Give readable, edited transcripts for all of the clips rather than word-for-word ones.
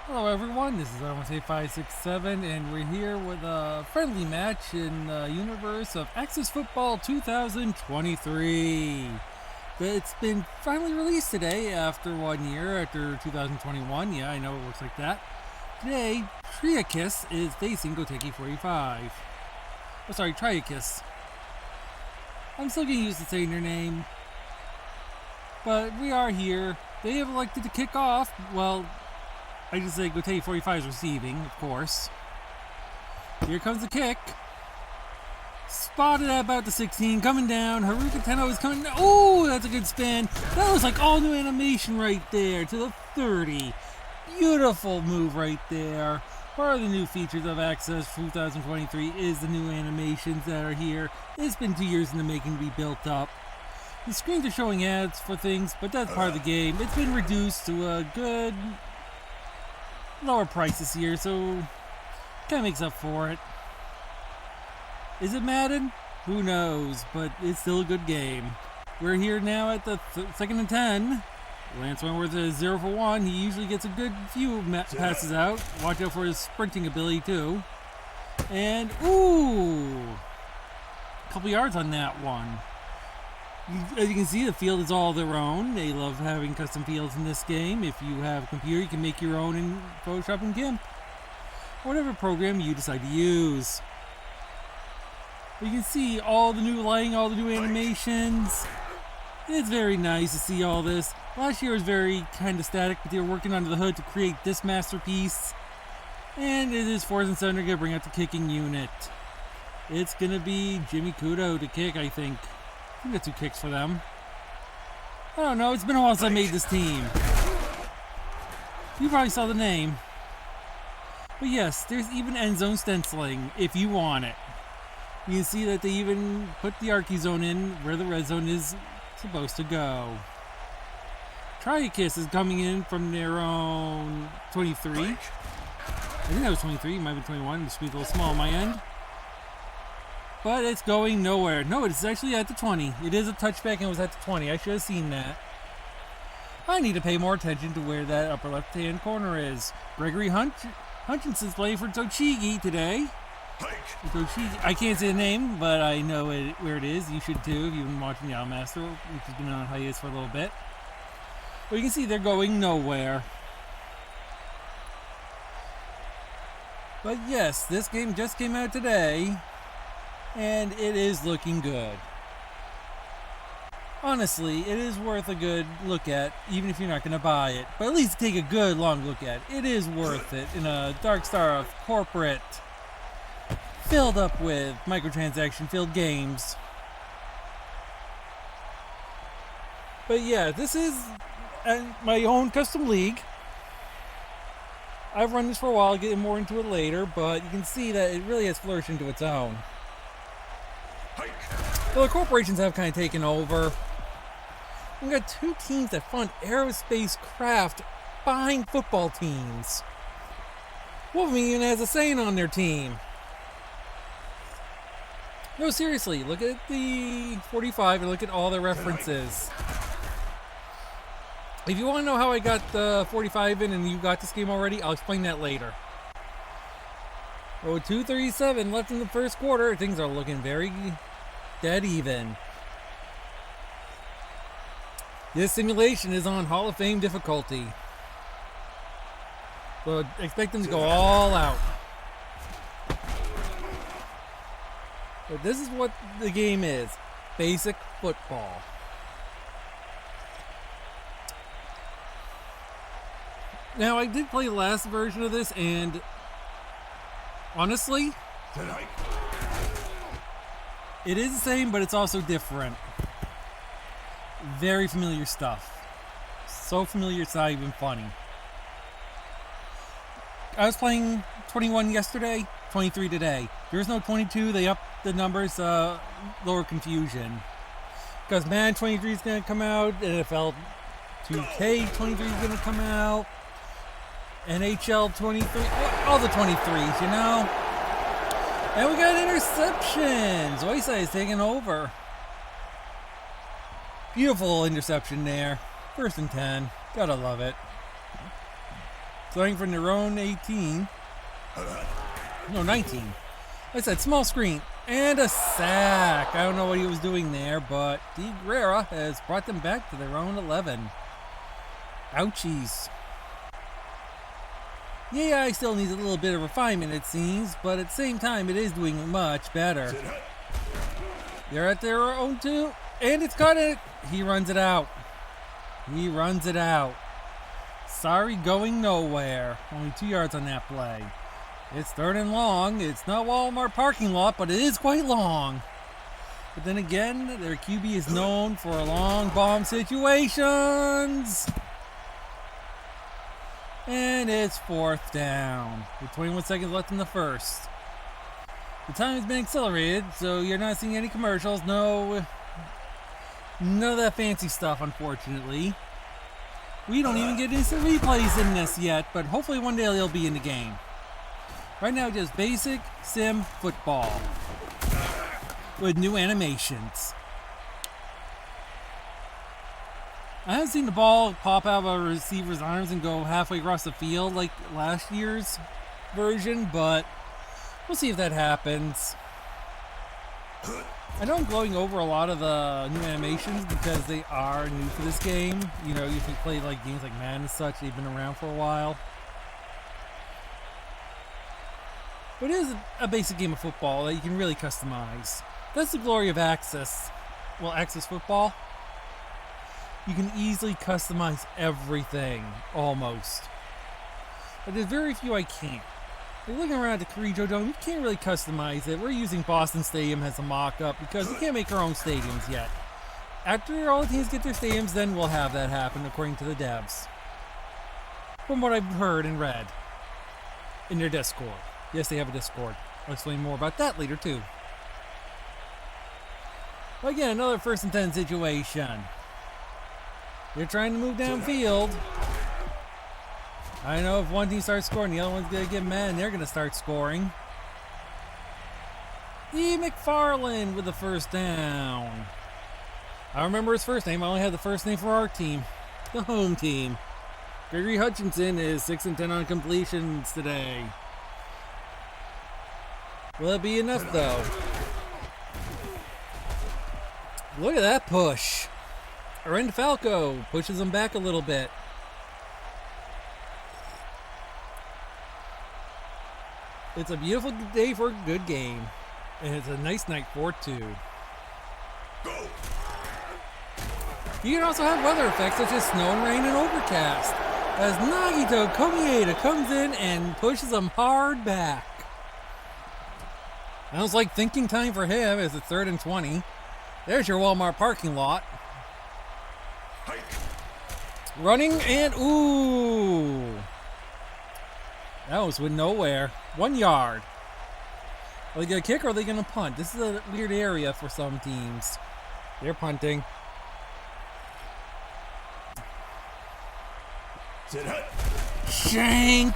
Hello everyone, this is I567 and we're here with a friendly match in the universe of Axis Football 2023. It's been finally released today after 1 year, after 2021. Yeah, I know it looks like that. Today, Triakis is facing Goteki 45. Oh, sorry, Triakis. I'm still getting used to saying their name. But we are here. They have elected to kick off. Well, I just say Goteki 45 is receiving, of course. Here comes the kick. Spotted at about the 16, coming down. Haruka Tenno is coming down. Oh, that's a good spin. That was like all new animation right there to the 30. Beautiful move right there. Part of the new features of Access 2023 is the new animations that are here. It's been 2 years in the making to be built up. The screens are showing ads for things, but that's part of the game. It's been reduced to a good lower price this year, so kind of makes up for it. Is it Madden? Who knows, but it's still a good game. We're here now at the second and 10. Lance Wentworth is 0 for 1. He usually gets a good few passes out. Watch out for his sprinting ability too. And ooh, a couple yards on that one. As you can see, the field is all their own. They love having custom fields in this game. If you have a computer, you can make your own in Photoshop and GIMP. Whatever program you decide to use. You can see all the new lighting, all the new animations. It's very nice to see all this. Last year was very kind of static, but they were working under the hood to create this masterpiece. And it is 4th and 7. They're going to bring out the kicking unit. It's going to be Jimmy Kudo to kick, I think. We got 2 kicks for them. I don't know, it's been a while since I made this team. You probably saw the name. But yes, there's even end zone stenciling if you want it. You can see that they even put the Archie zone in where the red zone is supposed to go. Triakis is coming in from their own 23. I think that was 23, it might be 21. This be a little small on my end. But it's going nowhere. No, it's actually at the 20. It is a touchback and it was at the 20. I should have seen that. I need to pay more attention to where that upper left-hand corner is. Gregory Hutchinson's playing for Tochigi today. Tochigi, I can't say the name, but I know where it is. You should too if you've been watching the Outmaster, which has been on hiatus for a little bit. But you can see they're going nowhere. But yes, this game just came out today. And it is looking good. Honestly, it is worth a good look at, even if you're not going to buy it. But at least take a good long look at it. It is worth it in a dark star of corporate, filled up with microtransaction-filled games. But yeah, this is my own custom league. I've run this for a while, I'll get more into it later, but you can see that it really has flourished into its own. Well, the corporations have kind of taken over. We've got 2 teams that fund aerospace craft behind football teams. One of them even has a saying on their team. No, seriously, look at the 45 and look at all their references. If you want to know how I got the 45 in and you got this game already, I'll explain that later. Well, with 2:37 left in the first quarter, things are looking very dead even. This simulation is on Hall of Fame difficulty. So expect them to go all out. But this is what the game is. Basic football. Now, I did play the last version of this, and honestly, it is the same, but it's also different. Very familiar stuff. So familiar it's not even funny. I was playing 21 yesterday, 23 today. There's no 22, they upped the numbers, lower confusion. Because Madden 23 is going to come out, NFL 2K 23 is going to come out, NHL 23, all the 23s, you know? And we got interceptions. Oisai is taking over. Beautiful interception there. 1st and 10. Gotta love it. Throwing from their own 18. No, 19. Like I said, small screen. And a sack. I don't know what he was doing there, but Di Guerra has brought them back to their own 11. Ouchies. The AI still needs a little bit of refinement, it seems, but at the same time, it is doing much better. They're at their own 2, and it's got it. He runs it out. He runs it out. Sorry, going nowhere. Only 2 yards on that play. It's 3rd and long. It's not Walmart parking lot, but it is quite long. But then again, their QB is known for long bomb situations. And it's 4th down with 21 seconds left in the first. The time has been accelerated, so you're not seeing any commercials. No, none of that fancy stuff, unfortunately. We don't even get instant replays in this yet, but hopefully one day they'll be in the game. Right now, just basic sim football with new animations. I haven't seen the ball pop out of a receiver's arms and go halfway across the field like last year's version, but we'll see if that happens. I know I'm going over a lot of the new animations because they are new for this game. You know, if you play like games like Madden and such, they've been around for a while. But it is a basic game of football that you can really customize. That's the glory of Axis. Well, Axis football. You can easily customize everything, almost. But there's very few I can't. Like looking around at the Carrillo Dome, you can't really customize it. We're using Boston Stadium as a mock-up because we can't make our own stadiums yet. After all the teams get their stadiums, then we'll have that happen, according to the devs. From what I've heard and read in their Discord. Yes, they have a Discord. I'll explain more about that later, too. Well, again, another 1st and 10 situation. They're trying to move downfield. I know if one team starts scoring, the other one's going to get mad and they're going to start scoring. E. McFarland with the 1st down. I remember his first name. I only had the first name for our team, the home team. Gregory Hutchinson is 6 and 10 on completions today. Will it be enough, though? Look at that push. Ren Falco pushes him back a little bit. It's a beautiful day for a good game. And it's a nice night for it, too. You can also have weather effects such as snow and rain and overcast. As Nagito Komieda comes in and pushes him hard back. Sounds like thinking time for him as it's 3rd and 20. There's your Walmart parking lot. Running and ooh. That was with nowhere. 1 yard. Are they going to kick or are they going to punt? This is a weird area for some teams. They're punting. Shank!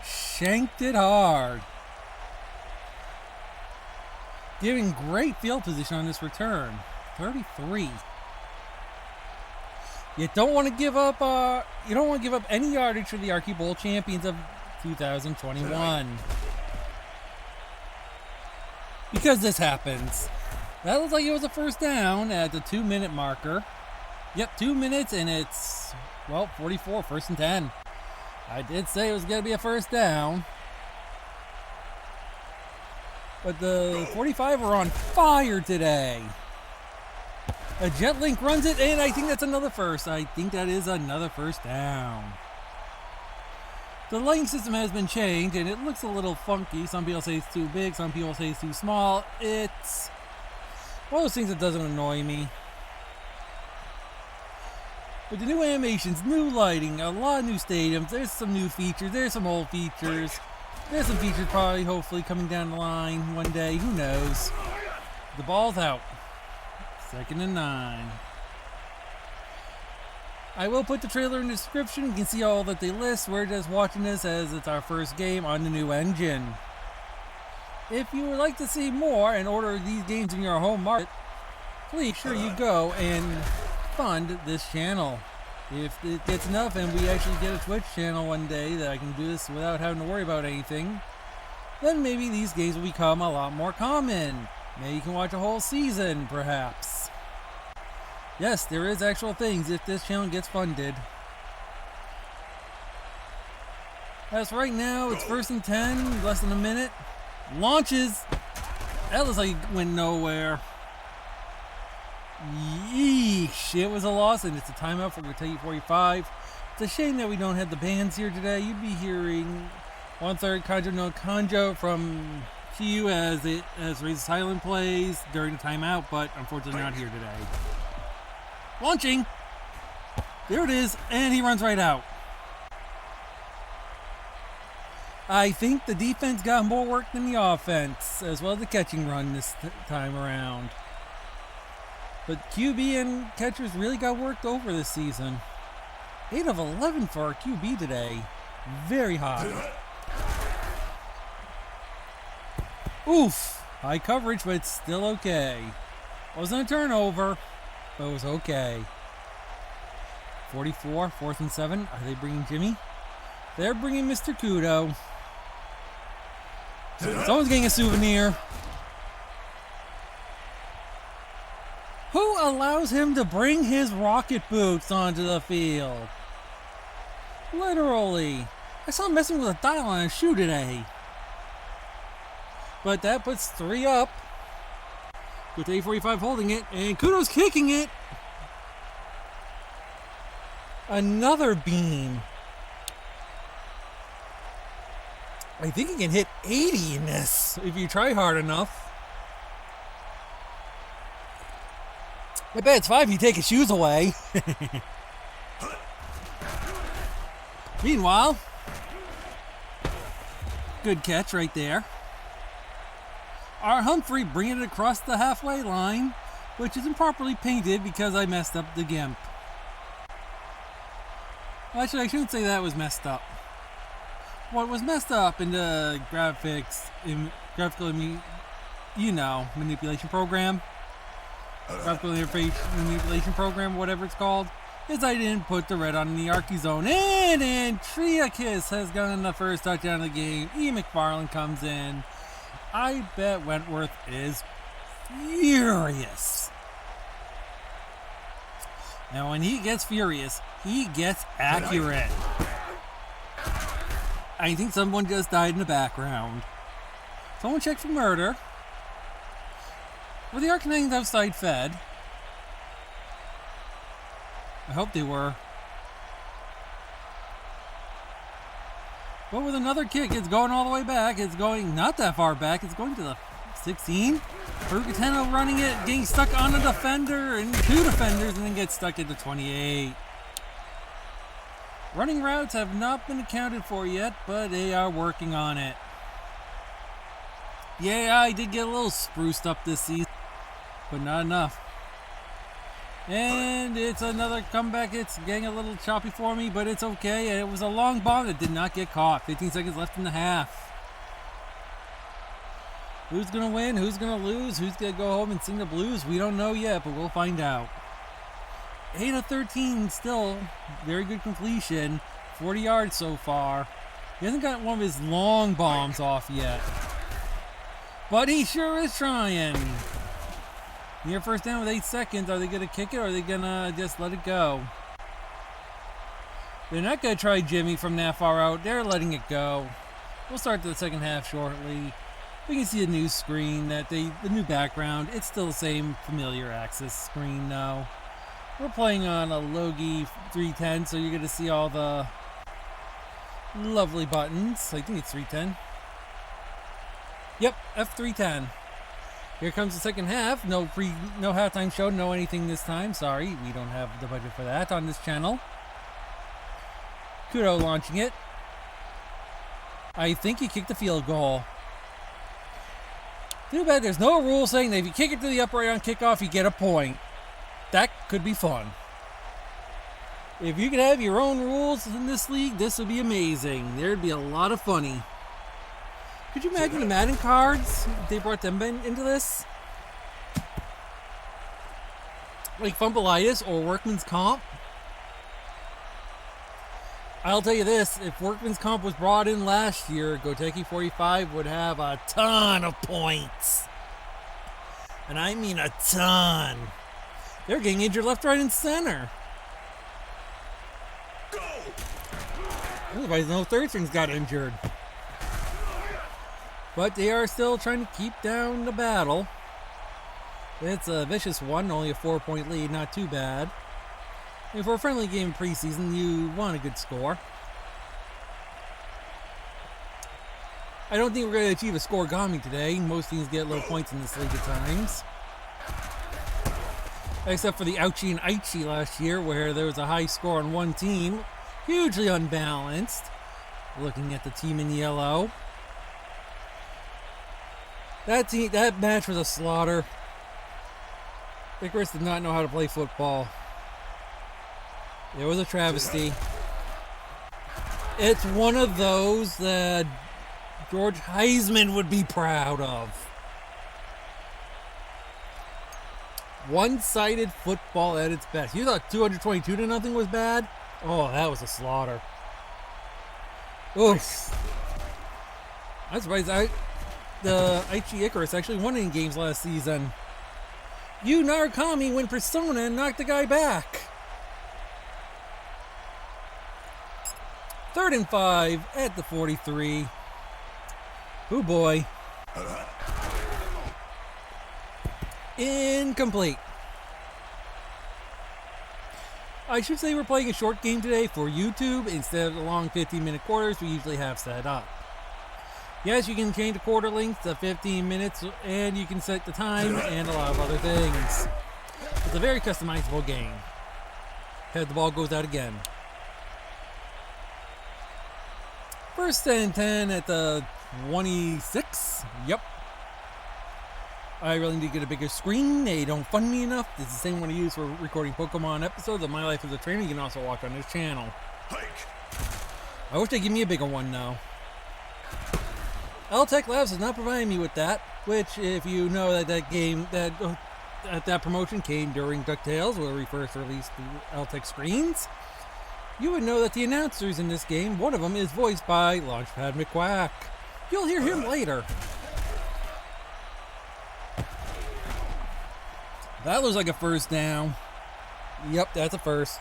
Shanked it hard. Giving great field position on this return. 33. You don't want to give up. You don't want to give up any yardage for the Archie Bowl champions of 2021. Because this happens. That looks like it was a 1st down at the 2-minute marker. Yep, 2 minutes and it's, well, 44, 1st and 10. I did say it was going to be a 1st down. But the 45 are on fire today. A jet link runs it, and I think that's another first. I think that is another 1st down. The lighting system has been changed, and it looks a little funky. Some people say it's too big, some people say it's too small. It's one of those things that doesn't annoy me. With the new animations, new lighting, a lot of new stadiums, there's some new features, there's some old features. There's some features probably, hopefully, coming down the line one day. Who knows? The ball's out. 2nd and 9. I will put the trailer in the description. You can see all that they list. We're just watching this as it's our first game on the new engine. If you would like to see more and order these games in your home market, please sure you go and fund this channel. If it gets enough and we actually get a Twitch channel one day that I can do this without having to worry about anything, then maybe these games will become a lot more common. Maybe you can watch a whole season, perhaps. Yes, there is actual things if this channel gets funded. As right now, it's 1st and 10, less than a minute. Launches. That looks like it went nowhere. Yeesh, it was a loss, and it's a timeout for Kentucky 45. It's a shame that we don't have the bands here today. You'd be hearing 1/3 Kanjo no Kanjo from Chiyu as Razor Silent plays during the timeout, but unfortunately not here today. Launching! There it is, and he runs right out. I think the defense got more work than the offense, as well as the catching run this time around. But QB and catchers really got worked over this season. 8 of 11 for our QB today. Very high. Oof! High coverage, but it's still okay. Wasn't a turnover, but it was okay. 44, 4th and 7. Are they bringing Jimmy? They're bringing Mr. Kudo. Someone's getting a souvenir. Who allows him to bring his rocket boots onto the field? Literally. I saw him messing with a dial on his shoe today. But that puts 3 up. With A45 holding it, and Kudo's kicking it. Another beam. I think he can hit 80 in this if you try hard enough. I bet it's 5 if you take his shoes away. Meanwhile, good catch right there. Our Humphrey bringing it across the halfway line, which is improperly painted because I messed up the GIMP. Actually, I shouldn't say that was messed up. What was messed up in the graphical manipulation program, graphical interface manipulation program, whatever it's called, is I didn't put the red on the Arky zone. And Triakis has gotten the first touchdown of the game. E. McFarland comes in. I bet Wentworth is furious. Now, when he gets furious, he gets accurate. I think someone just died in the background. Someone checked for murder. Were the Arcanines outside fed? I hope they were. But with another kick, it's going all the way back. It's going not that far back. It's going to the 16. Rukateno running it, getting stuck on a defender and 2 defenders, and then gets stuck at the 28. Running routes have not been accounted for yet, but they are working on it. Yeah, I did get a little spruced up this season, but not enough. And it's another comeback. It's getting a little choppy for me, but it's okay. It was a long bomb that did not get caught. 15 seconds left in the half. Who's going to win? Who's going to lose? Who's going to go home and sing the blues? We don't know yet, but we'll find out. 8 of 13 still. Very good completion. 40 yards so far. He hasn't got one of his long bombs off yet. But he sure is trying. Near first down with 8 seconds. Are they going to kick it or are they going to just let it go? They're not going to try Jimmy from that far out. They're letting it go. We'll start the second half shortly. We can see a new screen, the new background. It's still the same familiar Axis screen though. We're playing on a Logi 310, so you're going to see all the lovely buttons. I think it's 310. Yep, F310. Here comes the second half. No halftime show, no anything this time. Sorry, we don't have the budget for that on this channel. Kudo launching it. I think he kicked the field goal. Too bad there's no rule saying that if you kick it to the upright on kickoff, you get a point. That could be fun. If you could have your own rules in this league, this would be amazing. There'd be a lot of funny. Could you imagine the Madden cards if they brought them into this? Like Fumbleitis or Workman's Comp? I'll tell you this, if Workman's Comp was brought in last year, Goteki 45 would have a ton of points. And I mean a ton. They're getting injured left, right, and center. Everybody knows third strings got injured. But they are still trying to keep down the battle. It's a vicious one, only a 4-point lead, not too bad. And for a friendly game preseason, you want a good score. I don't think we're going to achieve a scoregami today. Most teams get low points in this league at times. Except for the Ouchie and Aichi last year, where there was a high score on one team. Hugely unbalanced. Looking at the team in yellow. That match was a slaughter. Icarus did not know how to play football. It was a travesty. It's one of those that George Heisman would be proud of. One-sided football at its best. You thought 222-0 was bad? Oh, that was a slaughter. Oof. I'm surprised the Aichi Icarus actually won any games last season. Yu Narukami went Persona and knocked the guy back. 3rd and 5 at the 43. Oh boy. Incomplete. I should say we're playing a short game today for YouTube instead of the long 15-minute quarters we usually have set up. Yes, you can change the quarter length to 15 minutes and you can set the time and a lot of other things. It's a very customizable game. Head the ball goes out again. 1st and 10 at the 26. Yep. I really need to get a bigger screen. They don't fund me enough. It's the same one I use for recording Pokemon episodes of My Life as a Trainer. You can also watch on this channel. I wish they'd give me a bigger one though. L-Tech Labs is not providing me with that, which if you know that promotion came during DuckTales, where we first released the L-Tech screens, you would know that the announcers in this game, one of them is voiced by Launchpad McQuack. You'll hear him later. That looks like a first down. Yep, that's a first.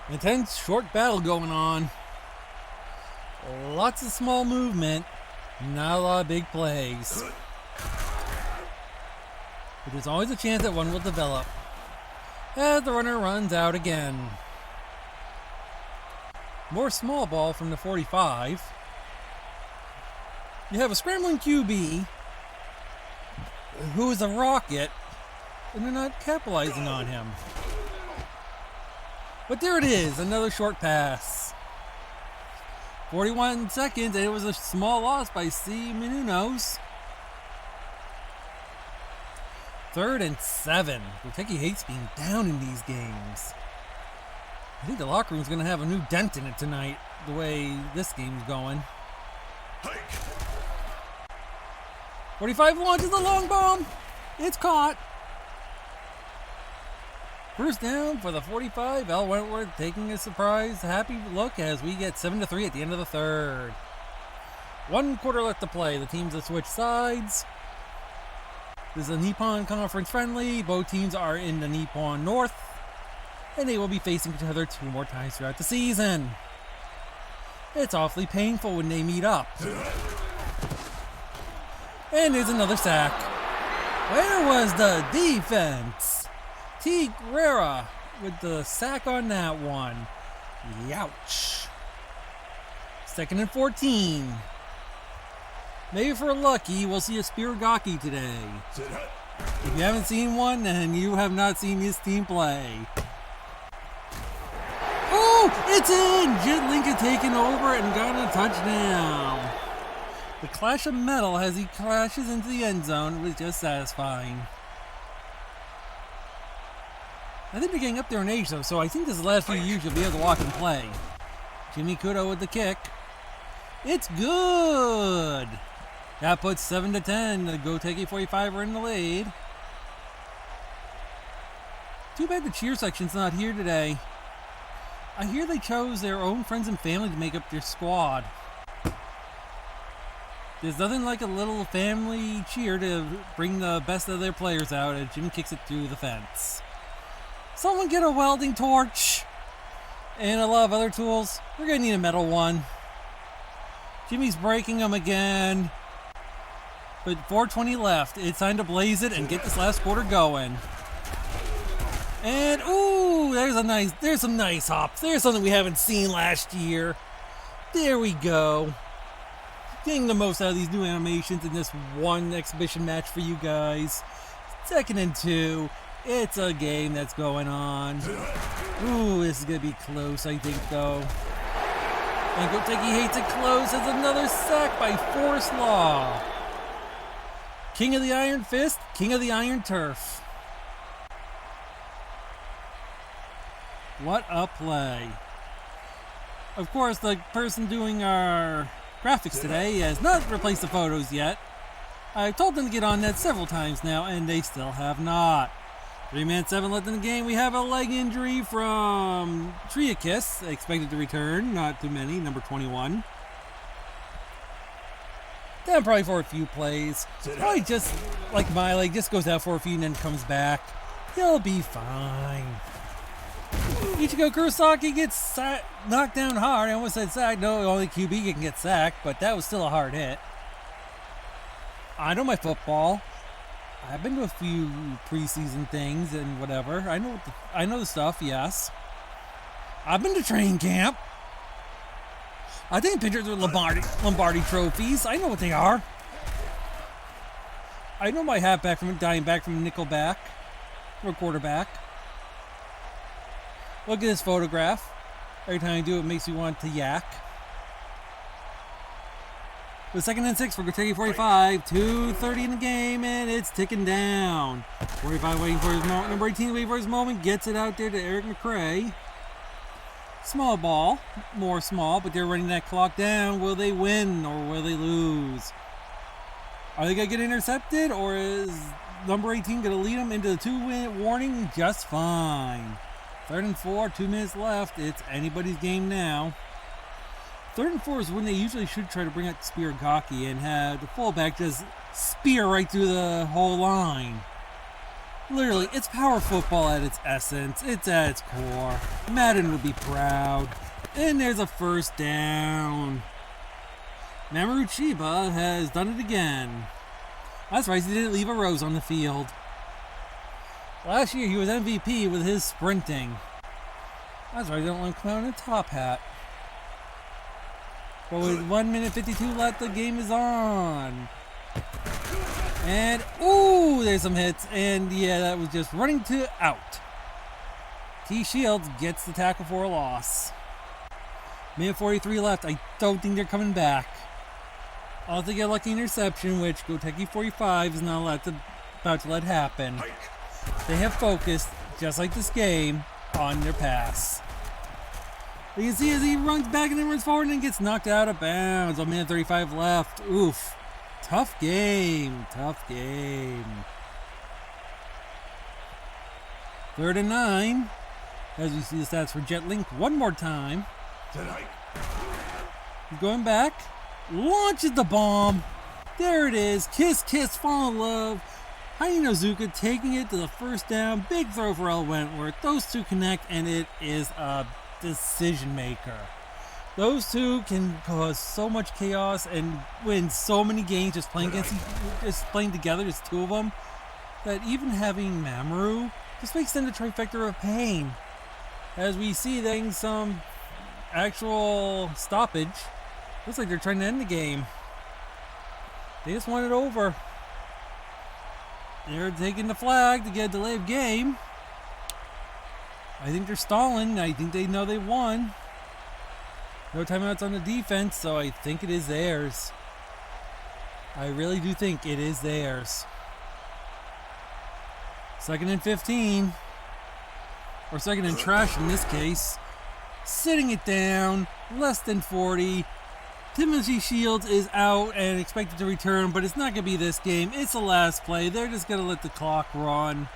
Intense short battle going on. Lots of small movement. Not a lot of big plays. But there's always a chance that one will develop. As the runner runs out again. More small ball from the 45. You have a scrambling QB who is a rocket, and they're not capitalizing on him. But there it is, another short pass. 41 seconds, and it was a small loss by C. Menunos. 3rd and 7. Goteki hates being down in these games. I think the locker room's going to have a new dent in it tonight, the way this game's going. 45 launches the long bomb. It's caught. First down for the 45. Al Wentworth taking a surprise, happy look as we get 7-3 at the end of the 3rd. 1 quarter left to play. The teams have switched sides. This is a Nippon Conference friendly. Both teams are in the Nippon North, and they will be facing each other 2 more times throughout the season. It's awfully painful when they meet up. And there's another sack. Where was the defense? T. Guerra with the sack on that one. Youch. 2nd and 14. Maybe if we're lucky, we'll see a Spirigaki today. If you haven't seen one, then you have not seen this team play. Oh, it's in! Jet Lincoln taken over and got a touchdown. The clash of metal as he crashes into the end zone was just satisfying. I think they're getting up there in age though, so I think this is the last few years you'll be able to walk and play. Jimmy Kudo with the kick. It's good! That puts 7-10. The Goteki 45 are in the lead. Too bad the cheer section's not here today. I hear they chose their own friends and family to make up their squad. There's nothing like a little family cheer to bring the best of their players out as Jimmy kicks it through the fence. Someone get a welding torch and a lot of other tools. We're going to need a metal one. Jimmy's breaking them again. But 4:20 left. It's time to blaze it and get this last quarter going. And ooh, there's some nice hops. There's something we haven't seen last year. There we go. Getting the most out of these new animations in this one exhibition match for you guys. 2nd and 2. It's a game that's going on. Ooh, this is going to be close, I think, though. And Goteki hates it close as another sack by Forrest Law. King of the Iron Fist, King of the Iron Turf. What a play. Of course, the person doing our graphics today has not replaced the photos yet. I've told them to get on that several times now, and they still have not. 3-man 7 left in the game. We have a leg injury from Triakis, expected to return. Not too many, number 21. Down probably for a few plays. Probably just like my leg, just goes out for a few and then comes back. He'll be fine. Ichigo Kurosaki gets knocked down hard. I almost said sacked. No, only QB can get sacked, but that was still a hard hit. I know my football. I've been to a few preseason things and whatever. I know the stuff, yes. I've been to training camp. I take pictures with Lombardi trophies. I know what they are. I know my halfback from dying back from a nickelback or quarterback. Look at this photograph. Every time I do it, makes me want to yak. The 2nd and 6 for Goteki 45. 2:30 in the game, and it's ticking down. 45 waiting for his moment. Number 18 waiting for his moment. Gets it out there to Eric McCray. Small ball. More small, but they're running that clock down. Will they win or will they lose? Are they going to get intercepted, or is number 18 going to lead them into the 2-minute warning just fine? 3rd and 4, 2 minutes left. It's anybody's game now. 3rd and 4 is when they usually should try to bring out Spear and Cocky and have the fullback just spear right through the whole line. Literally, it's power football at its essence. It's at its core. Madden would be proud. And there's a 1st down. Mamoru Chiba has done it again. That's right, he didn't leave a rose on the field. Last year, he was MVP with his sprinting. That's right, I don't want to come out in a top hat. But with 1 minute 52 left, the game is on. And, ooh, there's some hits. And, yeah, that was just running to out. T. Shields gets the tackle for a loss. Minute 43 left. I don't think they're coming back. Unless they get a lucky interception, which Goteki 45 is not about to let happen. They have focused, just like this game, on their pass. You can see as he runs back and then runs forward and then gets knocked out of bounds. 1 minute 35 left. Oof. Tough game. Tough game. 3rd and 9. As we see the stats for Jetlink one more time. He's going back. Launches the bomb. There it is. Kiss, kiss, fall in love. Heidi Nozuka taking it to the 1st down. Big throw for L. Wentworth. Those two connect, and it is a decision maker. Those two can cause so much chaos and win so many games just playing together, just two of them, that even having Mamoru just makes them the trifecta of pain. As we see them some actual stoppage, looks like they're trying to end the game. They just want it over. They're taking the flag to get a delay of game. I think they're stalling. I think they know they won. No timeouts on the defense, so I think it is theirs. I really do think it is theirs. 2nd and 15. Or 2nd and trash in this case. Sitting it down. Less than 40. Timothy Shields is out and expected to return, but it's not going to be this game. It's the last play. They're just going to let the clock run.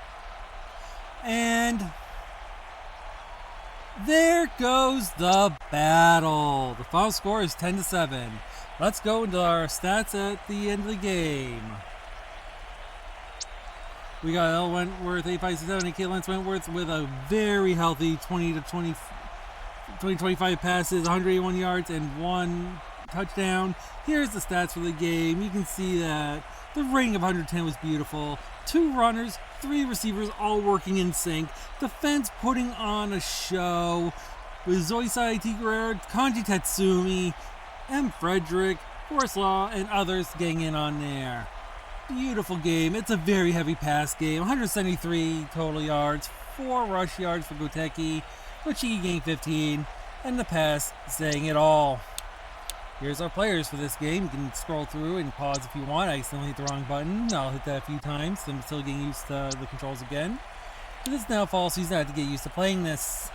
And there goes the battle. The final score is 10-7. Let's go into our stats at the end of the game. We got L. Wentworth, 8.567, and Lance Wentworth with a very healthy 20-25 passes, 181 yards, and 1 touchdown. Here's the stats for the game. You can see that the rating of 110 was beautiful. 2 runners, 3 receivers, all working in sync. Defense putting on a show with Zoisai T. Guerrero, Kanji Tatsumi, M. Frederick, Forrest Law, and others getting in on there. Beautiful game. It's a very heavy pass game. 173 total yards, 4 rush yards for Goteki, Kochiki gained 15, and the pass saying it all. Here's our players for this game. You can scroll through and pause if you want. I accidentally hit the wrong button. I'll hit that a few times. I'm still getting used to the controls again. But it's now fall season. I have to get used to playing this.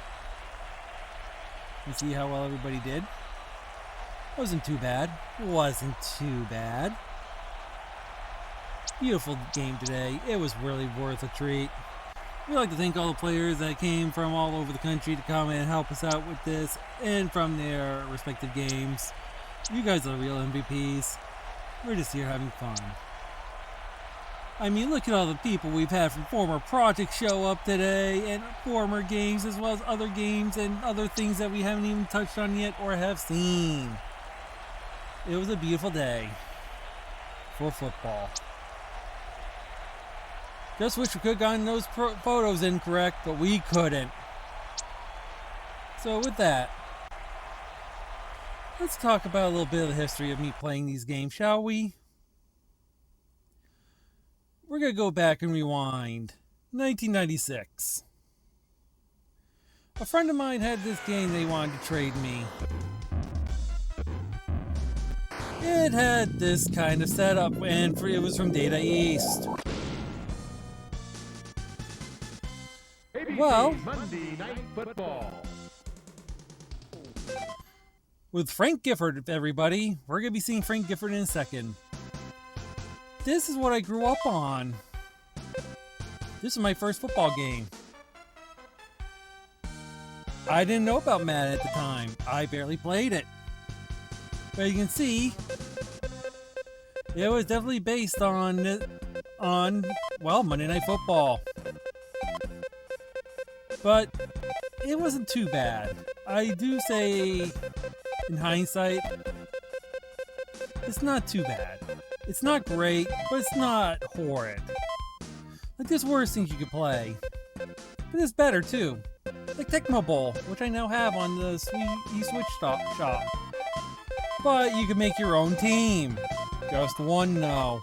Let's see how well everybody did. Wasn't too bad. Wasn't too bad. Beautiful game today. It was really worth a treat. We'd like to thank all the players that came from all over the country to come and help us out with this and from their respective games. You guys are the real MVPs. We're just here having fun. I mean, look at all the people we've had from former projects show up today and former games as well as other games and other things that we haven't even touched on yet or have seen. It was a beautiful day for football. Just wish we could have gotten those photos incorrect, but we couldn't. So with that, let's talk about a little bit of the history of me playing these games, shall we? We're going to go back and rewind. 1996. A friend of mine had this game they wanted to trade me. It had this kind of setup, and it was from Data East. Well, Monday Night Football. With Frank Gifford, everybody. We're going to be seeing Frank Gifford in a second. This is what I grew up on. This is my first football game. I didn't know about Madden at the time. I barely played it. But you can see, it was definitely based on Monday Night Football. But it wasn't too bad. I do say, in hindsight, it's not too bad. It's not great, but it's not horrid. Like, there's worse things you could play. But it's better, too. Like Tecmo Bowl, which I now have on the eSwitch shop. But you can make your own team. Just one no.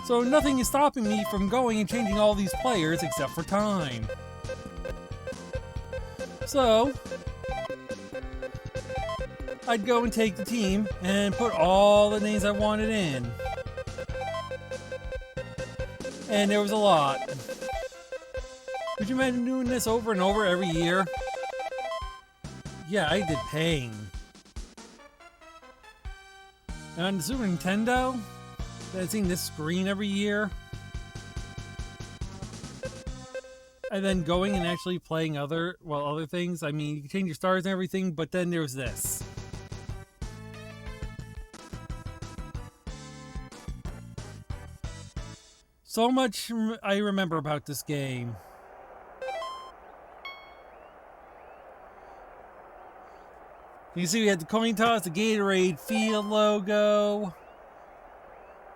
So nothing is stopping me from going and changing all these players except for time. So I'd go and take the team and put all the names I wanted in. And there was a lot. Could you imagine doing this over and over every year? Yeah, I did pain. And on the Super Nintendo, I'd seen this screen every year. And then going and actually playing other things. I mean, you can change your stars and everything, but then there's this. So much I remember about this game. You can see we had the coin toss, the Gatorade Field logo.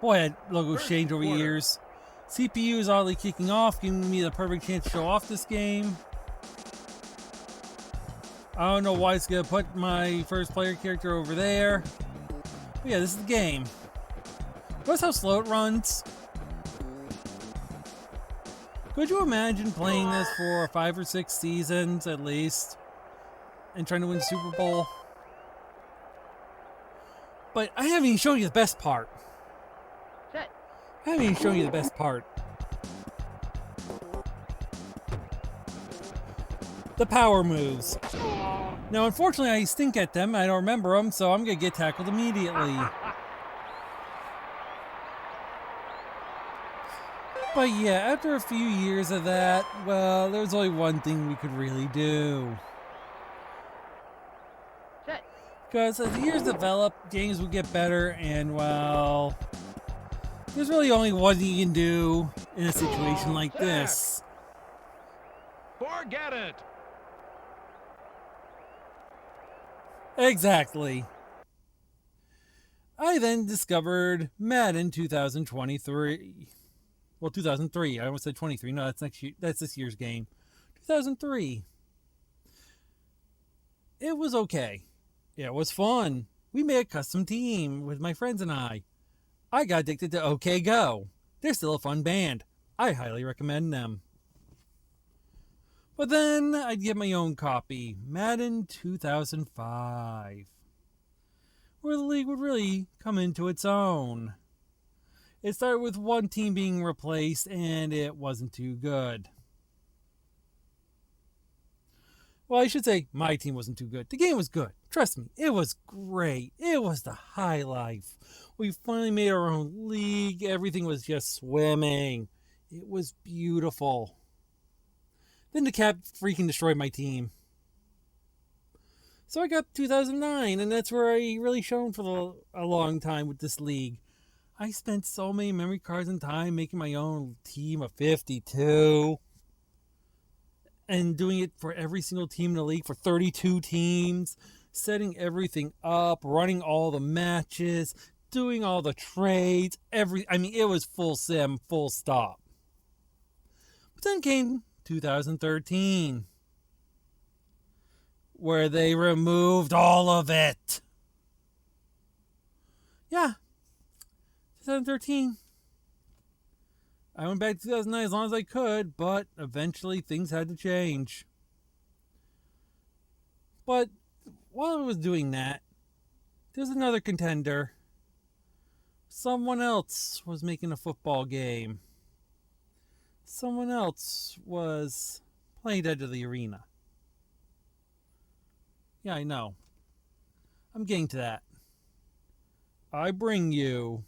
Boy, that logo's changed over years. CPU is oddly kicking off, giving me the perfect chance to show off this game. I don't know why it's going to put my first player character over there. But yeah, this is the game. Notice how slow it runs? Could you imagine playing this for 5 or 6 seasons at least? And trying to win the Super Bowl? But I haven't even shown you the best part. I haven't even shown you the best part. The power moves. Now, unfortunately, I stink at them. I don't remember them, so I'm going to get tackled immediately. But yeah, after a few years of that, well, there was only one thing we could really do. Because as the years developed, games would get better, and well, there's really only one thing you can do in a situation like this. Forget it. Exactly. I then discovered Madden 2023. Well, 2003. I almost said 23. No, that's next year. That's this year's game. 2003. It was okay. It was fun. We made a custom team with my friends and I. I got addicted to OK Go. They're still a fun band. I highly recommend them. But then I'd get my own copy, Madden 2005, where the league would really come into its own. It started with one team being replaced, and it wasn't too good. Well, I should say my team wasn't too good. The game was good. Trust me, it was great. It was the high life. We finally made our own league. Everything was just swimming. It was beautiful. Then the cap freaking destroyed my team. So I got 2009, and that's where I really shone for a long time with this league. I spent so many memory cards and time making my own team of 52. And doing it for every single team in the league for 32 teams. Setting everything up, running all the matches, doing all the trades. It was full sim, full stop. But then came 2013, where they removed all of it. Yeah, 2013. I went back to 2009 as long as I could, but eventually things had to change. But while I was doing that, there's another contender. Someone else was making a football game. Someone else was playing Edge of the Arena. Yeah, I know. I'm getting to that. I bring you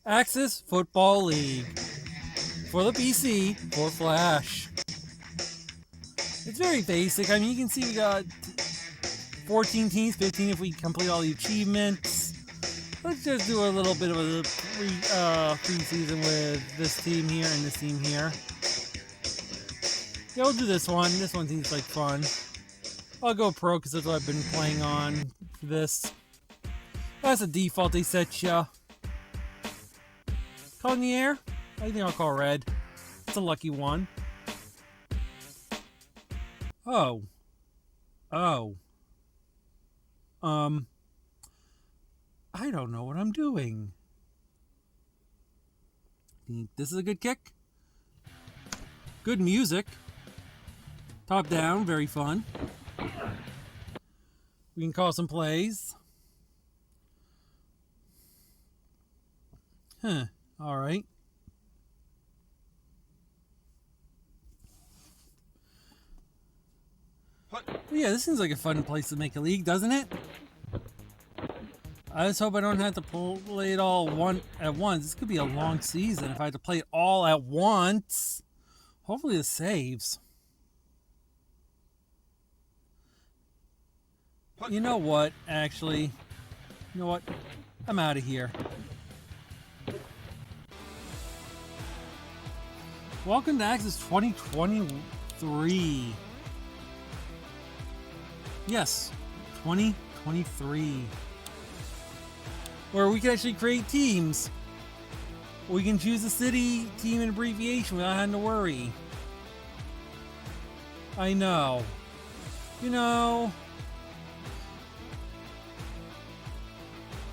Axis Football League for the PC for Flash. It's very basic. I mean, you can see we got 14 teams, 15 if we complete all the achievements. Let's just do a little bit of a pre-season with this team here and this team here. Yeah, we'll do this one. This one seems like fun. I'll go pro because that's what I've been playing on for this. That's a default they set ya. Call in the air? I think I'll call red. It's a lucky one. Oh. I don't know what I'm doing. This is a good kick. Good music. Top down, very fun. We can call some plays. Alright. Yeah, this seems like a fun place to make a league, doesn't it? I just hope I don't have to play it all at once. This could be a long season if I had to play it all at once. Hopefully it saves. You know what, actually? You know what? I'm out of here. Welcome to Axis 2023. Yes, 2023. Where we can actually create teams. We can choose a city, team, and abbreviation without having to worry. I know. You know.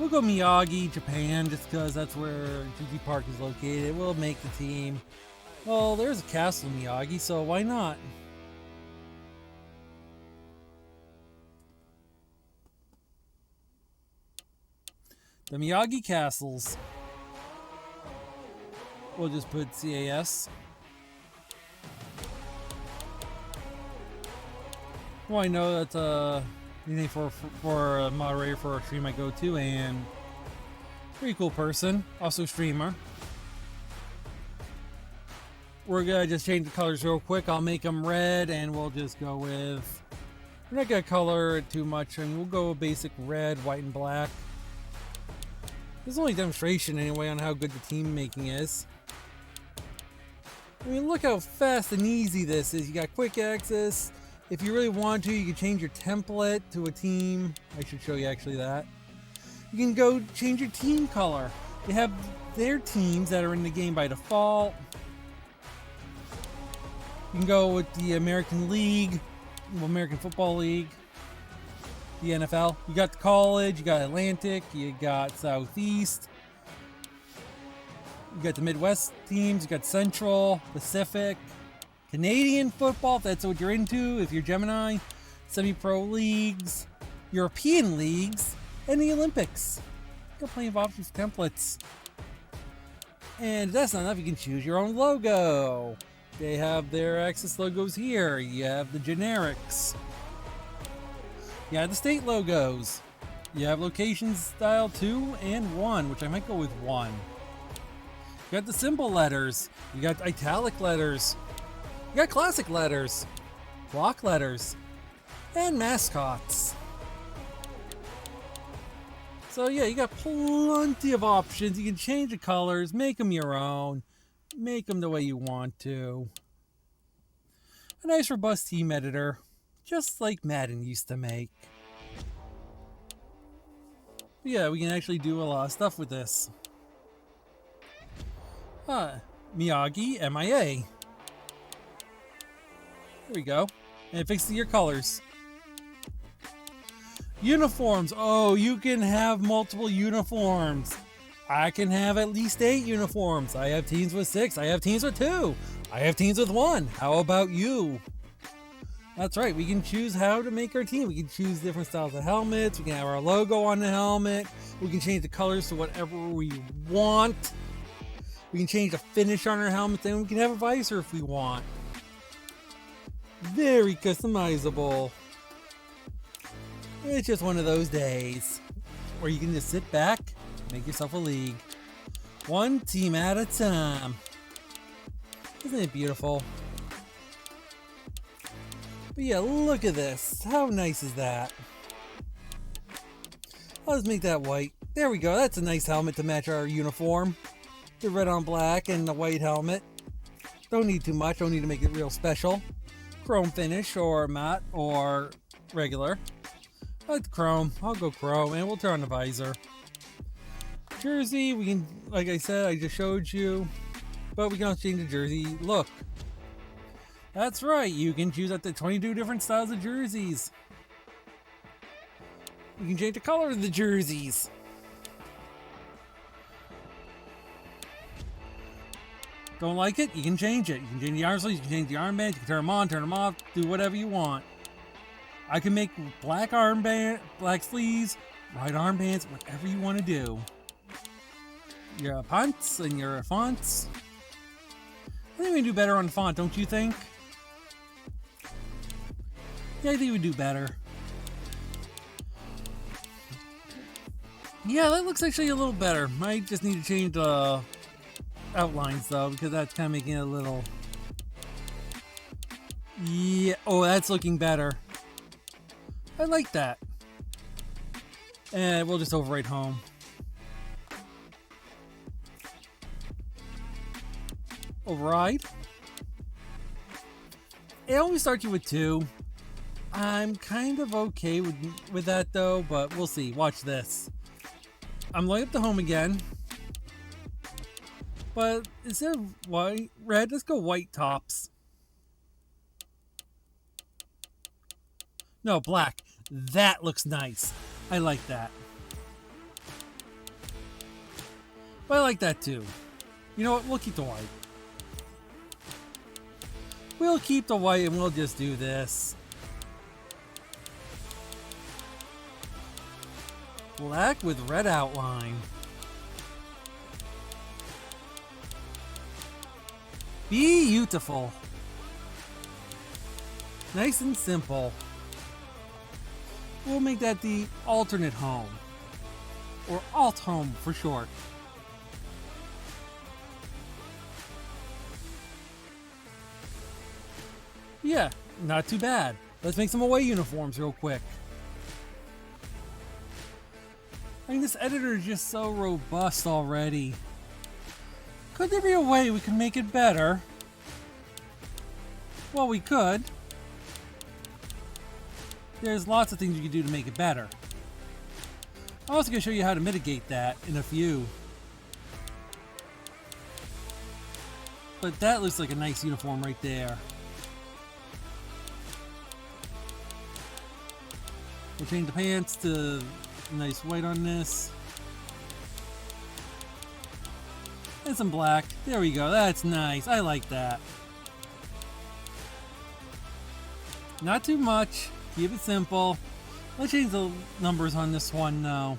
We'll go Miyagi, Japan, just because that's where GG Park is located. We'll make the team. Well, there's a castle in Miyagi, so why not? The Miyagi Castles. We'll just put CAS. Well, I know that Anything for a moderator for a stream I go to, and pretty cool person, also streamer. We're gonna just change the colors real quick. I'll make them red, and we'll just go with. We're not gonna color it too much, and we'll go basic red, white, and black. This is only a demonstration anyway on how good the team making is. I mean, look how fast and easy this is. You got quick access. If you really want to, you can change your template to a team. I should show you actually that. You can go change your team color. They have their teams that are in the game by default. You can go with the American League, American Football League, the NFL. You got the college, you got Atlantic, you got Southeast. You got the Midwest teams, you got Central, Pacific, Canadian football, if that's what you're into, if you're Gemini, semi-pro leagues, European leagues, and the Olympics. You got plenty of options, templates. And if that's not enough, you can choose your own logo. They have their Axis logos here. You have the generics. You have the state logos. You have location style 2 and 1, which I might go with 1. You got the symbol letters. You got italic letters. You got classic letters. Block letters. And mascots. So yeah, you got plenty of options. You can change the colors, make them your own. Make them the way you want to. A nice robust team editor, just like Madden used to make. But yeah, we can actually do a lot of stuff with this. Miyagi, MIA. There we go. And it fixes your colors. Uniforms. Oh, you can have multiple uniforms. I can have at least 8 uniforms. I have teams with 6. I have teams with 2. I have teams with 1. How about you? That's right. We can choose how to make our team. We can choose different styles of helmets. We can have our logo on the helmet. We can change the colors to whatever we want. We can change the finish on our helmet. And we can have a visor if we want. Very customizable. It's just one of those days where you can just sit back, make yourself a league. One team at a time. Isn't it beautiful? But yeah, look at this. How nice is that? I'll just make that white. There we go. That's a nice helmet to match our uniform. The red on black and the white helmet. Don't need too much. Don't need to make it real special. Chrome finish or matte or regular. I like the chrome. I'll go chrome, and we'll turn on the visor. Jersey, we can, like I said, I just showed you, but we can also change the jersey look. That's right, you can choose up to 22 different styles of jerseys. You can change the color of the jerseys. Don't like it? You can change it. You can change the arm sleeves, you can change the armbands, you can turn them on, turn them off, do whatever you want. I can make black armband, black sleeves, white armbands, whatever you want to do. Your fonts and your fonts. I think we can do better on font, don't you think? Yeah, I think we do better. Yeah, that looks actually a little better. Might just need to change the outlines though, because that's kind of making it a little. Yeah, oh, that's looking better. I like that. And we'll just overwrite home. Override. It only starts you with 2. I'm kind of okay with that though, but we'll see. Watch this. I'm loading up the home again. But instead of white, red, let's go white tops. No, black. That looks nice. I like that. But I like that too. You know what? We'll keep the white. We'll keep the white and we'll just do this. Black with red outline. Beautiful. Nice and simple. We'll make that the alternate home. Or alt home for short. Yeah, not too bad. Let's make some away uniforms real quick. I mean, this editor is just so robust already. Could there be a way we can make it better? Well, we could. There's lots of things you can do to make it better. I'm also going to show you how to mitigate that in a few. But that looks like a nice uniform right there. We'll change the pants to nice white on this. And some black. There we go. That's nice. I like that. Not too much. Keep it simple. Let's change the numbers on this one now.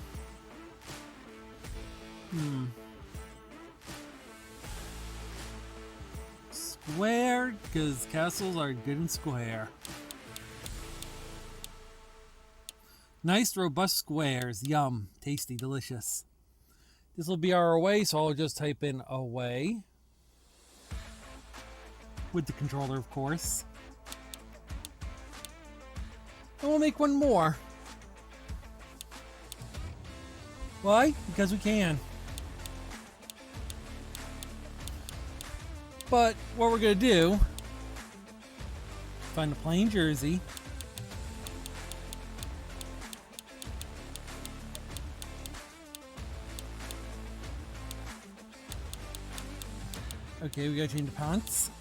Square, because castles are good and square. Nice, robust squares. Yum. Tasty, delicious. This will be our away, so I'll just type in away. With the controller, of course. And we'll make one more. Why? Because we can. But what we're going to do, find a plain jersey. Okay, we got to change the pants.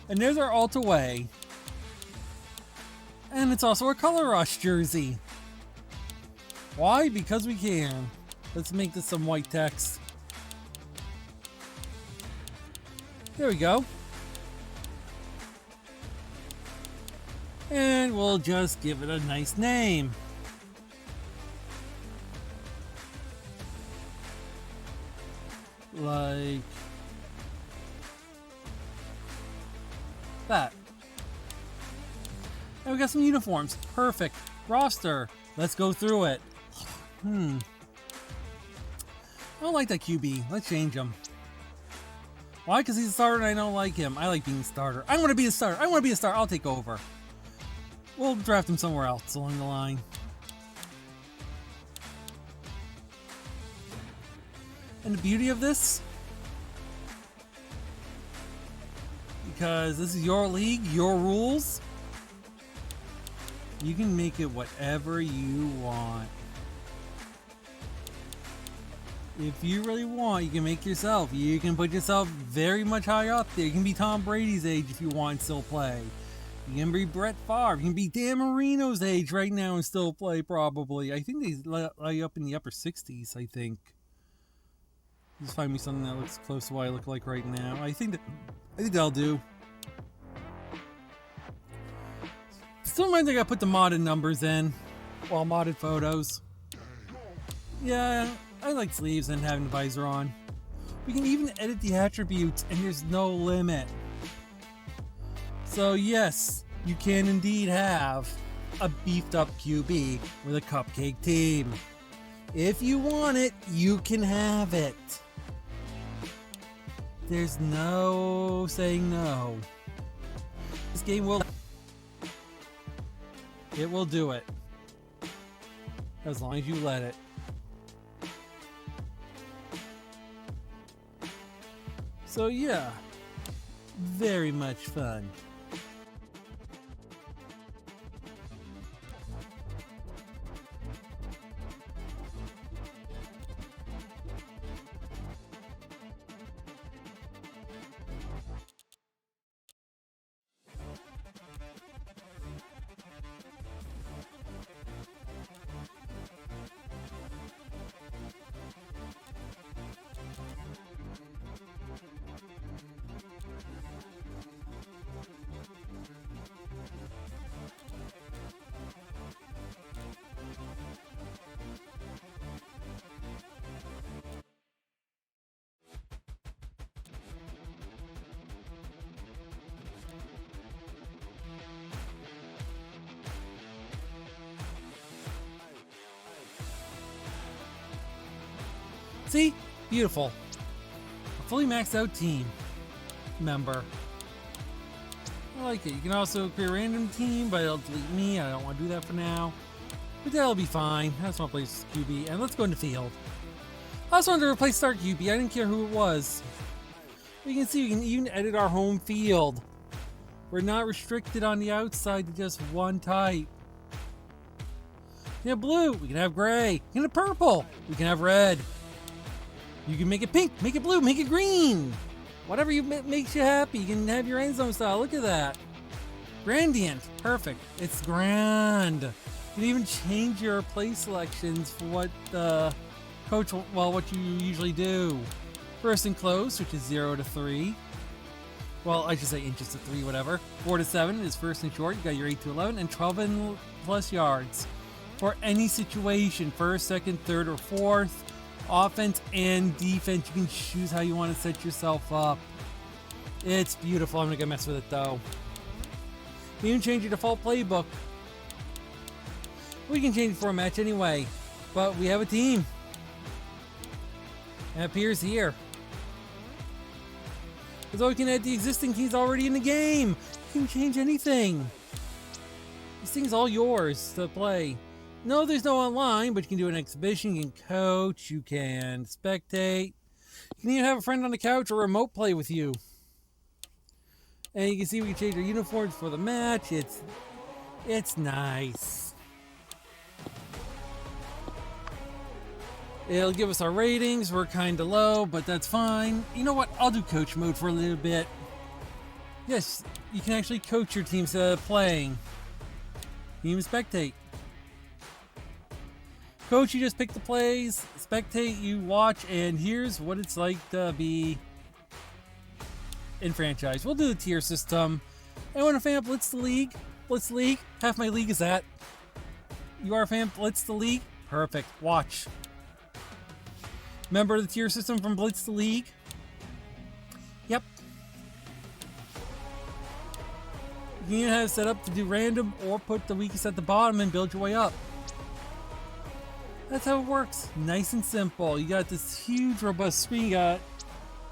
And there's our alt away. And it's also a color rush jersey. Why? Because we can. Let's make this some white text. There we go. And we'll just give it a nice name. Like that. And we got some uniforms. Perfect. Roster. Let's go through it. I don't like that QB. Let's change him. Why? Because he's a starter and I don't like him. I like being a starter. I want to be a starter. I want to be a starter. I'll take over. We'll draft him somewhere else along the line. And the beauty of this, because this is your league, your rules, you can make it whatever you want. If you really want, you can make yourself. You can put yourself very much high up there. You can be Tom Brady's age if you want and still play. You can be Brett Favre. You can be Dan Marino's age right now and still play probably. I think they lay up in the upper 60s, I think. Just find me something that looks close to what I look like right now. I think that'll do. Still reminds me I gotta put the modded numbers in. Well, modded photos. Yeah, I like sleeves and having the visor on. We can even edit the attributes and there's no limit. So yes, you can indeed have a beefed up QB with a cupcake team. If you want it, you can have it. There's no saying no. This game will... It will do it. As long as you let it. So yeah, very much fun. See? Beautiful. A fully maxed out team member. I like it. You can also create a random team, but it'll delete me. I don't want to do that for now. But that'll be fine. I just want to play QB. And let's go into field. I also wanted to replace Star QB. I didn't care who it was. You can see we can even edit our home field. We're not restricted on the outside to just one type. We can have blue. We can have gray. We can have purple. We can have red. You can make it pink, make it blue, make it green. Whatever makes you happy. You can have your end zone style. Look at that. Gradient. Perfect. It's grand. You can even change your play selections for what coach, well, what you usually do. First and close, which is 0 to 3. Well, I should say inches to 3, whatever. 4 to 7 is first and short. You got your 8 to 11 and 12 and plus yards. For any situation, first, second, third, or fourth, offense and defense, you can choose how you want to set yourself up. It's beautiful. I'm not going to mess with it, though. You can change your default playbook. We can change it for a match anyway, but we have a team. It appears here. So we can add the existing teams already in the game. You can change anything. This thing's all yours to play. No, there's no online, but you can do an exhibition, you can coach, you can spectate. You can even have a friend on the couch or remote play with you. And you can see we can change our uniforms for the match. It's nice. It'll give us our ratings. We're kind of low, but that's fine. You know what? I'll do coach mode for a little bit. Yes, you can actually coach your team instead of playing. You can spectate. Coach, you just pick the plays. Spectate, you watch, and here's what it's like to be in franchise. We'll do the tier system. Anyone a fan of Blitz the League? Blitz the League? Half my league is that. You are a fan of Blitz the League? Perfect. Watch. Remember the tier system from Blitz the League? Yep. You can have it set up to do random or put the weakest at the bottom and build your way up. That's how it works. Nice and simple. You got this huge, robust screen. You got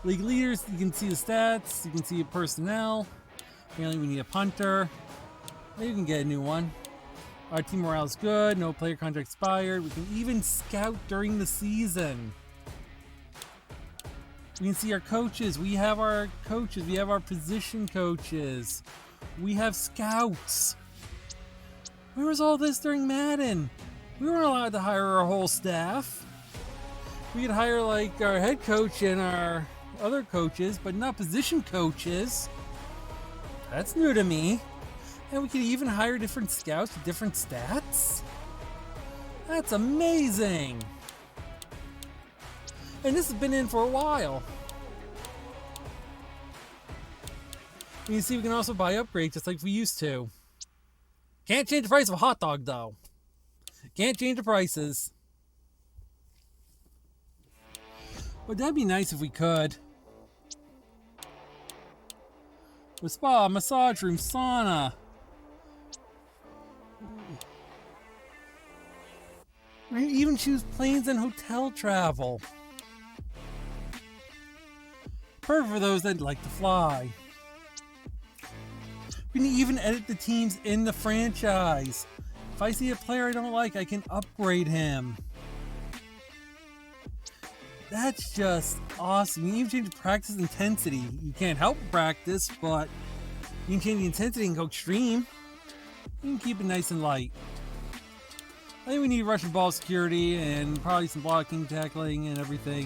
league leaders. You can see the stats. You can see the personnel. Apparently we need a punter. Maybe we can get a new one. Our team morale is good. No player contract expired. We can even scout during the season. We can see our coaches. We have our coaches. We have our position coaches. We have scouts. Where was all this during Madden? We weren't allowed to hire our whole staff. We could hire like our head coach and our other coaches, but not position coaches. That's new to me. And we could even hire different scouts with different stats. That's amazing. And this has been in for a while. You can see we can also buy upgrades just like we used to. Can't change the price of a hot dog though. Can't change the prices. But that'd be nice if we could. With spa, massage room, sauna. We can even choose planes and hotel travel. Perfect for those that like to fly. We can even edit the teams in the franchise. If I see a player I don't like, I can upgrade him. That's just awesome. You can even change the practice intensity. You can't help practice, but you can change the intensity and go extreme. You can keep it nice and light. I think we need rushing ball security and probably some blocking, tackling, and everything.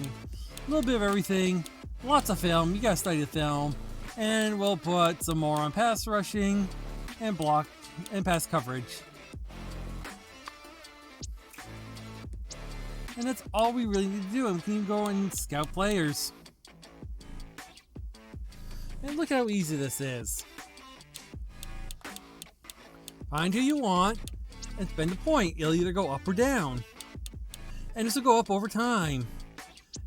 A little bit of everything. Lots of film. You gotta study the film. And we'll put some more on pass rushing and block and pass coverage. And that's all we really need to do. And we can even go and scout players. And look how easy this is. Find who you want and spend a point. It'll either go up or down. And this will go up over time.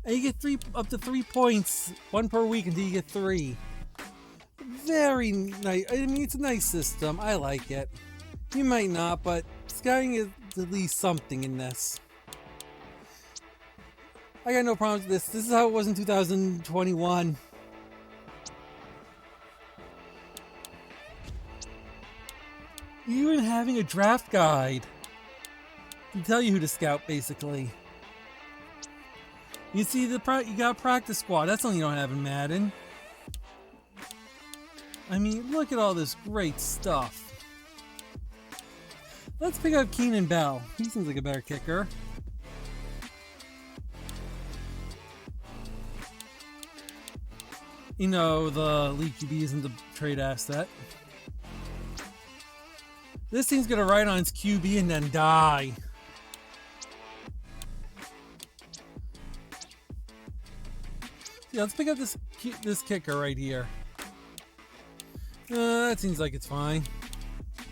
And you get up to 3 points, 1 per week until you get 3. Very nice. I mean, it's a nice system. I like it. You might not, but scouting is at least something in this. I got no problems with this. This is how it was in 2021. Even having a draft guide to tell you who to scout, basically. You see, you got practice squad. That's something you don't have in Madden. I mean, look at all this great stuff. Let's pick up Keenan Bell. He seems like a better kicker. You know, the league QB isn't the trade asset. This thing's gonna ride on its QB and then die. Yeah, let's pick up this kicker right here. That seems like it's fine.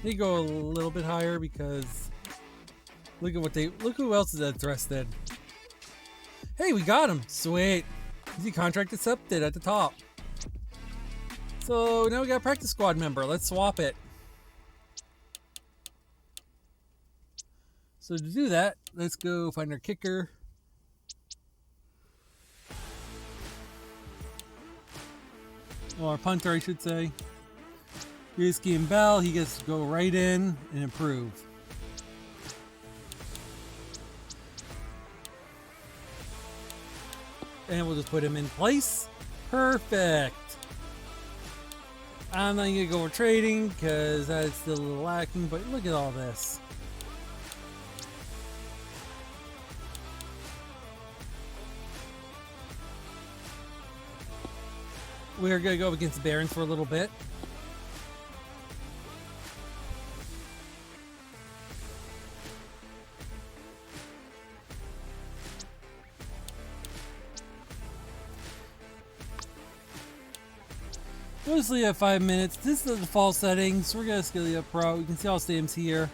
They go a little bit higher because look who else is interested. Hey, we got him. Sweet. Easy contract accepted at the top. So now we got a practice squad member. Let's swap it. So to do that, let's go find our kicker. Or our punter, I should say. Here's Keenan Bell. He gets to go right in and improve. And we'll just put him in place. Perfect. I'm not going to go over trading because that's still a little lacking, but look at all this. We're going to go against the Barons for a little bit. Mostly at 5 minutes. This is the default settings. We're going to Skilly Up Pro. You can see all stadiums here.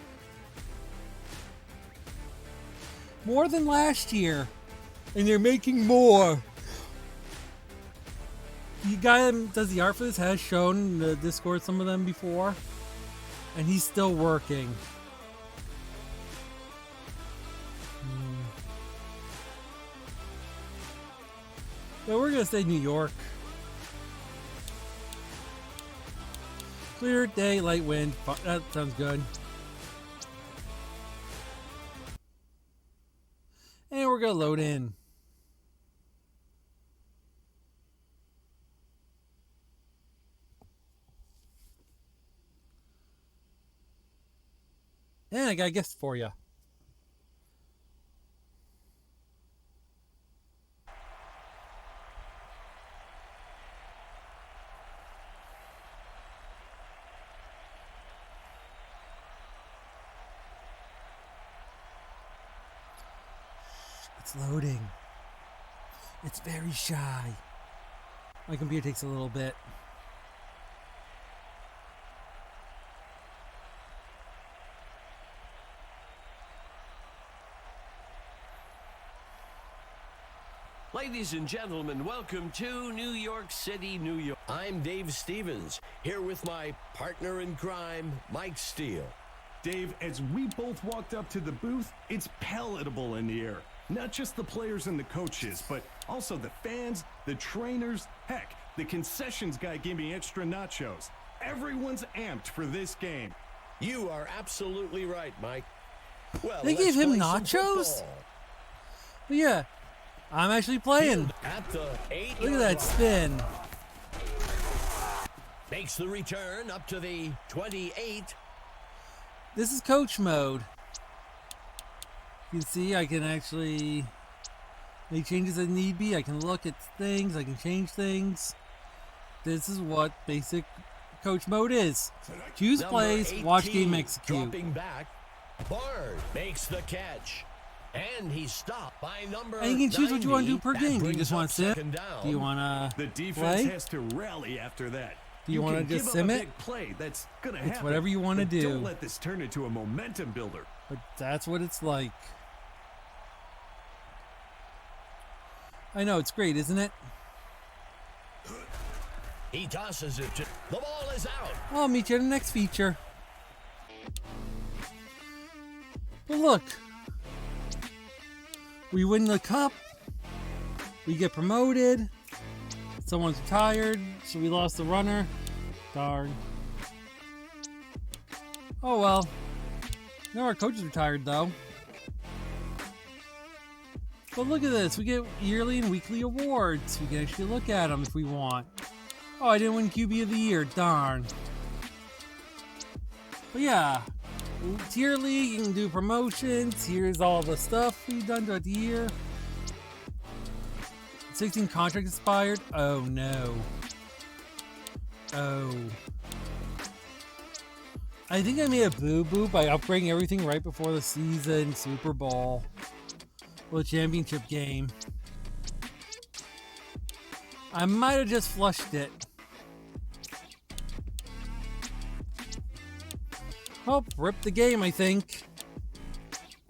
More than last year. And they're making more. The guy that does the art for this has shown in the Discord some of them before. And he's still working. So we're going to stay in New York. Clear day, light wind. That sounds good. And we're going to load in. And I got a gift for you. It's loading. It's very shy. My computer takes a little bit. Ladies and gentlemen, welcome to New York City, New York. I'm Dave Stevens, here with my partner in crime, Mike Steele. Dave, as we both walked up to the booth, it's palatable in the air. Not just the players and the coaches, but also the fans, the trainers. Heck, the concessions guy gave me extra nachos. Everyone's amped for this game. You are absolutely right, Mike. Well, They gave him nachos? But yeah, I'm actually playing. At the 8-yard Look at that spin. Makes the return up to the 28. This is coach mode. You can see I can actually make changes as need be. I can look at things. I can change things. This is what basic coach mode is. Choose plays, watch game execute. Dropping back. Bard makes the catch. And he's stopped by number And you can choose what you want to do per That game. Do you brings just want up to sit? second down. Do you want The to defense play? has to rally after that. Do you wanna can just give sim up a it? big play. That's gonna It's happen. whatever you wanna but do. Don't let this turn into a momentum builder. But that's what it's like. I know, it's great, isn't it? He tosses it to the ball is out. I'll meet you in the next feature. But look. We win the cup. We get promoted. Someone's retired, so we lost the runner. Darn. Oh well. No, our coach is retired though. But look at this. We get yearly and weekly awards. We can actually look at them if we want. Oh, I didn't win QB of the year. Darn. But yeah. Tier League, you can do promotions. Here's all the stuff we've done throughout the year. 16 contract expired. Oh no. Oh. I think I made a boo-boo by upgrading everything right before the season Super Bowl. Well, championship game. I might have just flushed it. Well, rip the game, I think.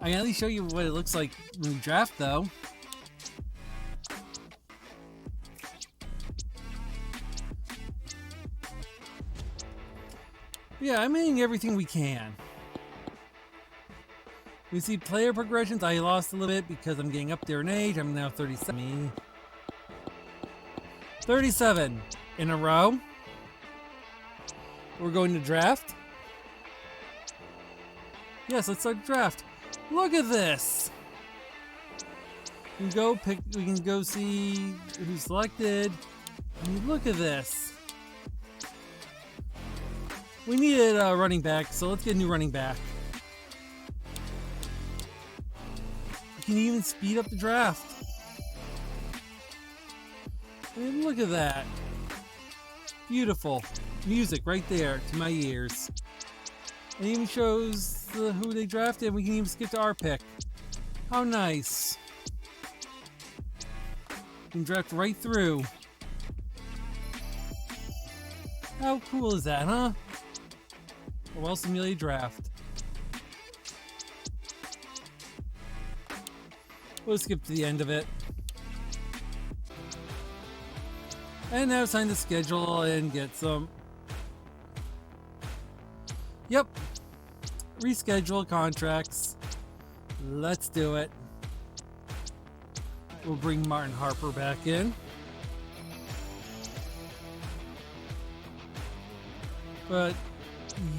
I can at least show you what it looks like when we draft, though. Yeah, I'm hitting everything we can. We see player progressions. I lost a little bit because I'm getting up there in age. I'm now 37. 37 in a row. We're going to draft. Yes, let's start the draft. Look at this. We can go see who's selected. I mean, look at this. We needed a running back, so let's get a new running back. We can even speed up the draft. I mean, look at that. Beautiful. Music right there to my ears. It even shows who they drafted. We can even skip to our pick. How nice. We can draft right through. How cool is that, huh? A well-simulated draft. We'll skip to the end of it. And now it's time to schedule and get some... Yep. Reschedule contracts. Let's do it. We'll bring Martin Harper back in. But,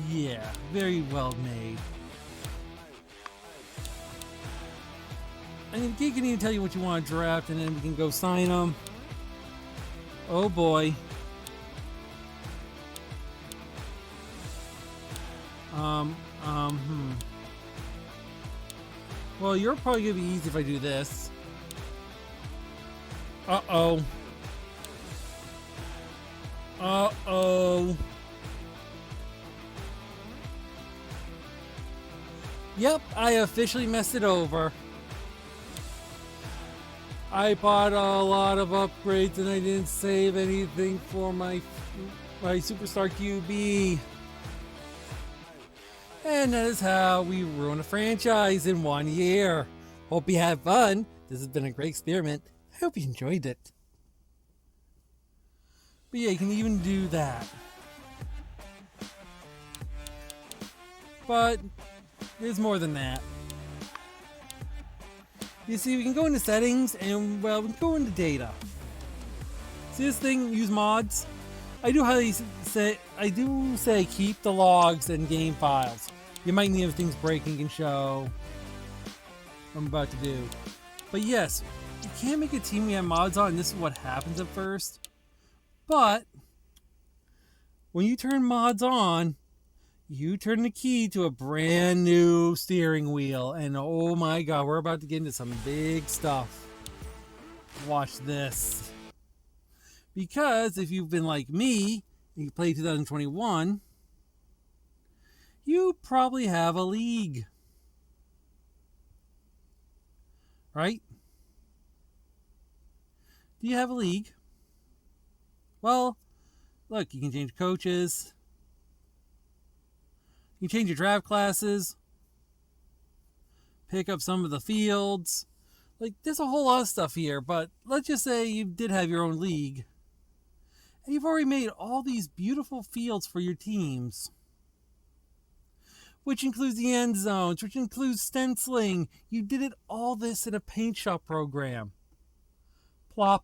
yeah, very well made. I mean, he can even tell you what you want to draft, and then we can go sign them. Oh boy. Well, you're probably gonna be easy if I do this. Uh-oh. Uh-oh. Yep, I officially messed it over. I bought a lot of upgrades and I didn't save anything for my superstar QB. And that is how we ruin a franchise in 1 year. Hope you had fun. This has been a great experiment. I hope you enjoyed it. But yeah, you can even do that. But there's more than that. You see, we can go into settings and, well, we can go into data. See this thing, use mods? I do say keep the logs and game files. You might need if things breaking and show what I'm about to do. But yes, you can't make a team we have mods on, and this is what happens at first. But when you turn mods on, you turn the key to a brand new steering wheel, and oh my god, we're about to get into some big stuff. Watch this. Because if you've been like me, and you play 2021, you probably have a league. Right? Do you have a league? Well, look, you can change coaches. You can change your draft classes. Pick up some of the fields. Like, there's a whole lot of stuff here, but let's just say you did have your own league. And you've already made all these beautiful fields for your teams. Which includes the end zones, which includes stenciling. You did all this in a paint shop program. Plop.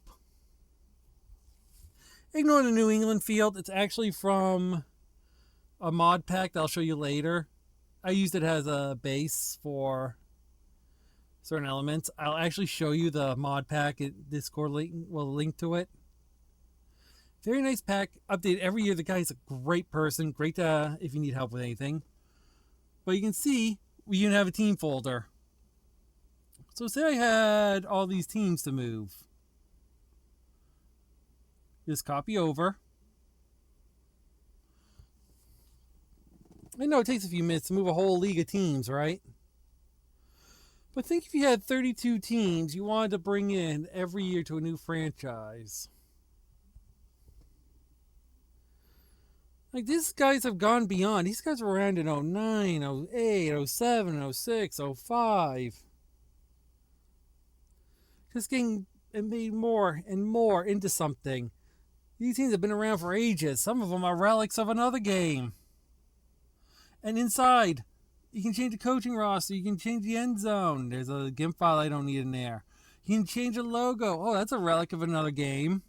Ignore the New England field. It's actually from a mod pack that I'll show you later. I used it as a base for certain elements. I'll actually show you the mod pack. Discord link will link to it. Very nice pack. Updated every year. The guy's a great person. Great if you need help with anything. But you can see we even have a team folder. So say I had all these teams to move. Just copy over. I know it takes a few minutes to move a whole league of teams, right? But think if you had 32 teams you wanted to bring in every year to a new franchise. Like, these guys have gone beyond. These guys were around in 09, 08, 07, 06, 05. Just getting made more and more into something. These teams have been around for ages. Some of them are relics of another game. And inside, you can change the coaching roster. You can change the end zone. There's a GIMP file I don't need in there. You can change the logo. Oh, that's a relic of another game.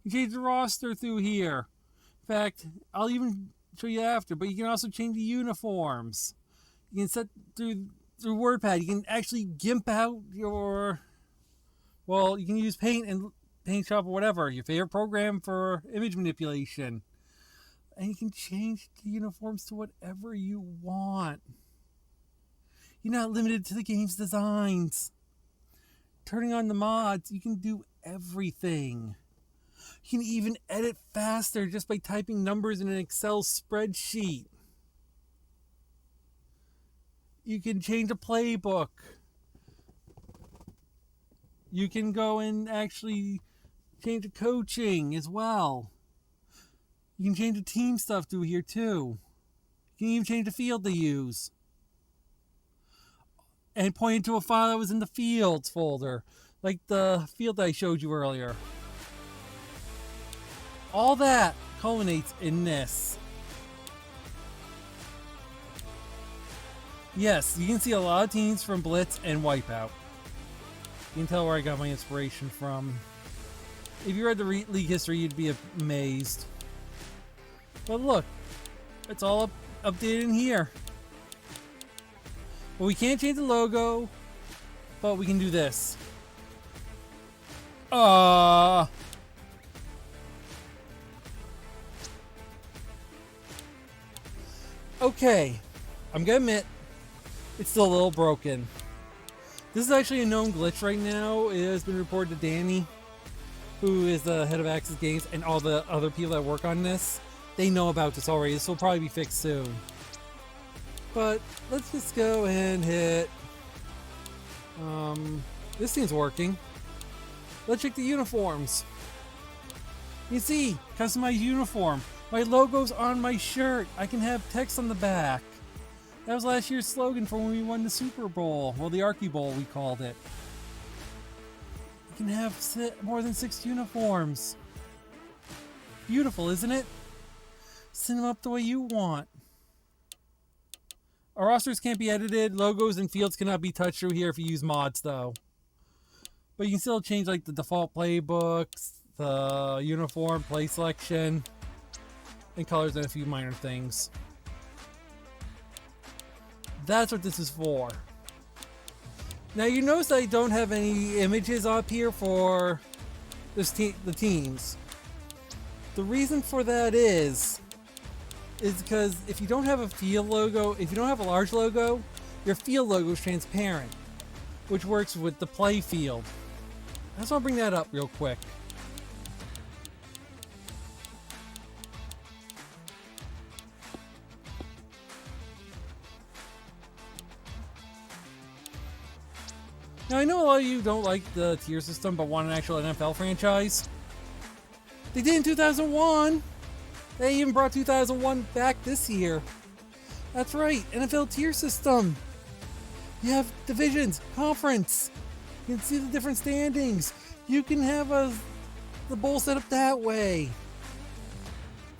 You can change the roster through here. In fact, I'll even show you after, but you can also change the uniforms. You can set through WordPad. You can actually GIMP out your... Well, you can use Paint and Paint Shop or whatever, your favorite program for image manipulation. And you can change the uniforms to whatever you want. You're not limited to the game's designs. Turning on the mods, you can do everything. You can even edit faster just by typing numbers in an Excel spreadsheet. You can change a playbook. You can go and actually change the coaching as well. You can change the team stuff through here too. You can even change the field they use. And point to a file that was in the fields folder. Like the field that I showed you earlier. All that culminates in this. Yes, you can see a lot of teams from Blitz and Wipeout. You can tell where I got my inspiration from. If you read the league history, you'd be amazed. But look, it's all updated in here. Well, we can't change the logo, but we can do this. Okay, I'm gonna admit, it's still a little broken. This is actually a known glitch right now. It has been reported to Danny, who is the head of Axis Games, and all the other people that work on this. They know about this already. This will probably be fixed soon. But let's just go and hit... this seems working. Let's check the uniforms. You see, customize uniform. My logo's on my shirt. I can have text on the back. That was last year's slogan for when we won the Super Bowl. Well, the Archie Bowl, we called it. You can have more than 6 uniforms. Beautiful, isn't it? Set them up the way you want. Our rosters can't be edited. Logos and fields cannot be touched through here if you use mods, though. But you can still change like the default playbooks, the uniform, play selection, and colors, and a few minor things. That's what this is for. Now you notice I don't have any images up here for this the teams. The reason for that is because if you don't have a field logo, if you don't have a large logo, your field logo is transparent, which works with the play field. I just want to bring that up real quick. Now I know a lot of you don't like the tier system but want an actual NFL franchise. They did in 2001. They even brought 2001 back this year. That's right, NFL tier system. You have divisions, conference. You can see the different standings. You can have the bowl set up that way.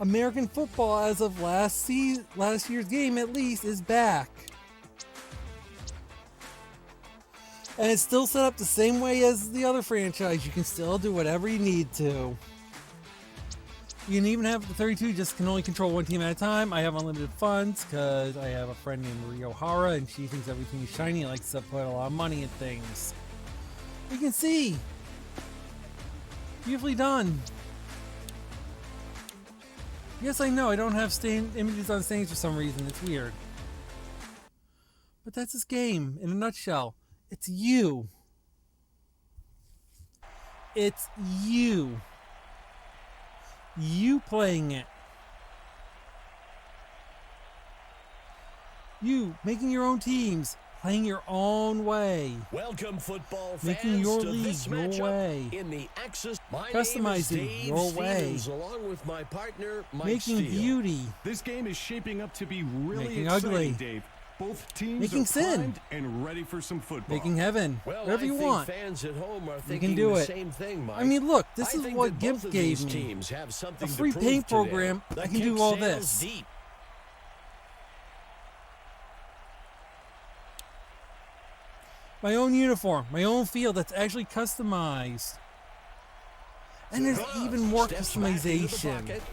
American football, as of last year's game at least, is back. And it's still set up the same way as the other franchise. You can still do whatever you need to. You can even have the 32 just can only control one team at a time. I have unlimited funds because I have a friend named Marie O'Hara and she thinks everything is shiny and likes to put a lot of money in things. You can see. Beautifully done. Yes, I know I don't have images on stains for some reason. It's weird. But that's this game in a nutshell. It's you. It's you. You playing it. You making your own teams, playing your own way. Welcome, football fans, making your to league this your matchup way. in the Axis. My Customizing name is Dave your way. Stevens, along with my partner, Mike Making Steele. beauty. This game is shaping up to be really Making exciting, ugly. Dave. Both teams Making are sin. primed and ready for some football. Making heaven. Well, Whatever I you think want. fans at home are You thinking can do the it. same thing, Mike. I mean, look, this I is think what that Gift both of gave these me. teams have something A to free prove paint today. program. The I can do kick all sails this. Deep. My own uniform, my own field that's actually customized. And there's even more Steps back into the customization. pocket.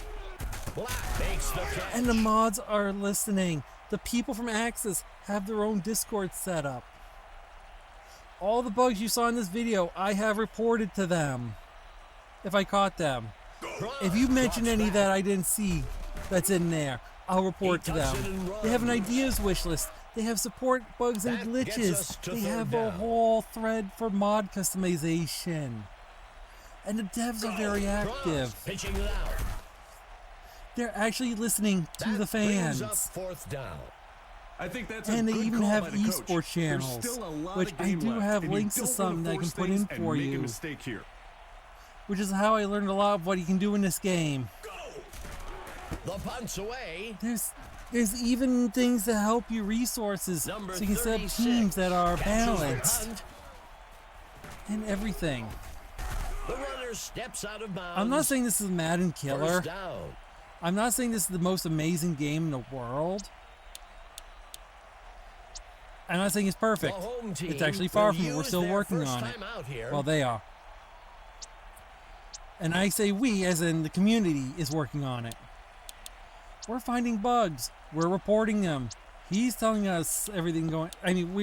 Black makes the catch. And the mods are listening. The people from Axis have their own Discord set up. All the bugs you saw in this video, I have reported to them. If I caught them. If you mention any that I didn't see that's in there, I'll report to them. They have an ideas wish list. They have support bugs and That gets us glitches. to They third have down. a whole thread for mod customization. And the devs are very active. Pitching it out. They're actually listening to That the brings up fans. fourth down. I think that's And a they good even call have by the coach. esports channels, There's still a lot which of I game do left, have and you links to don't some wanna that I can force put things in and for make a you. mistake here. Which is how I learned a lot of what you can do in this game. The punt's away. There's even things that help you resources Number so you can set up 36 teams that are catches the balanced punt. and everything. The runner steps out of bounds. I'm not saying this is a Madden killer. First down. I'm not saying this is the most amazing game in the world. I'm not saying it's perfect. The home team It's actually far will from it. We're use still their working first on it. time out here. Well, they are. And I say we, as in the community, is working on it. We're finding bugs. We're reporting them. He's telling us everything going... I mean,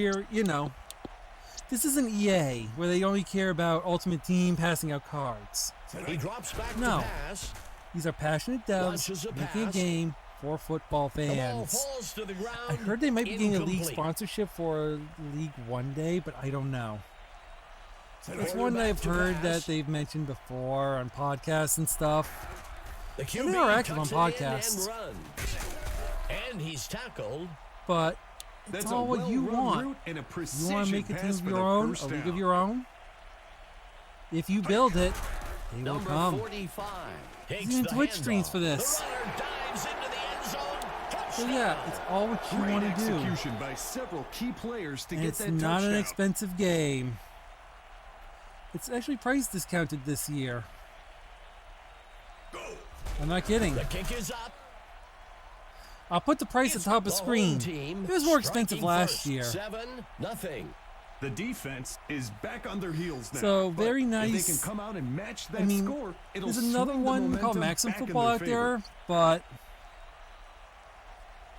this isn't EA, where they only care about Ultimate Team passing out cards. He drops back No. to pass. These are passionate Launches devs a making a pass. game for football The ball fans. falls to the ground. I heard they might be getting a league Incomplete. sponsorship for League one day, but I don't know. It's one that Quarterback I've to heard pass. that they've mentioned before on podcasts and stuff. The And QB they are active on tucks it in podcasts. and runs. And he's tackled. But it's That's all a what you well-run want. route and a You precision want to make a team pass of for your the own, first a league down. of your own? If you build it, they will Number come. 45 takes Even the Twitch handoff. streams for this. The runner dives into the end zone. So yeah, it's all what you Great want to do. execution by several key players to And get it's that not touchdown. an expensive game. It's actually price discounted this year. I'm not kidding. The kick is up. I'll put the price at the top of the The home screen. team It was more expensive striking last first. year. 7-0. The defense is back on their heels now. So, but very If nice. they can come out and match that I mean, score, it'll there's another swing the one called momentum Maximum back in Football their out favor. there, but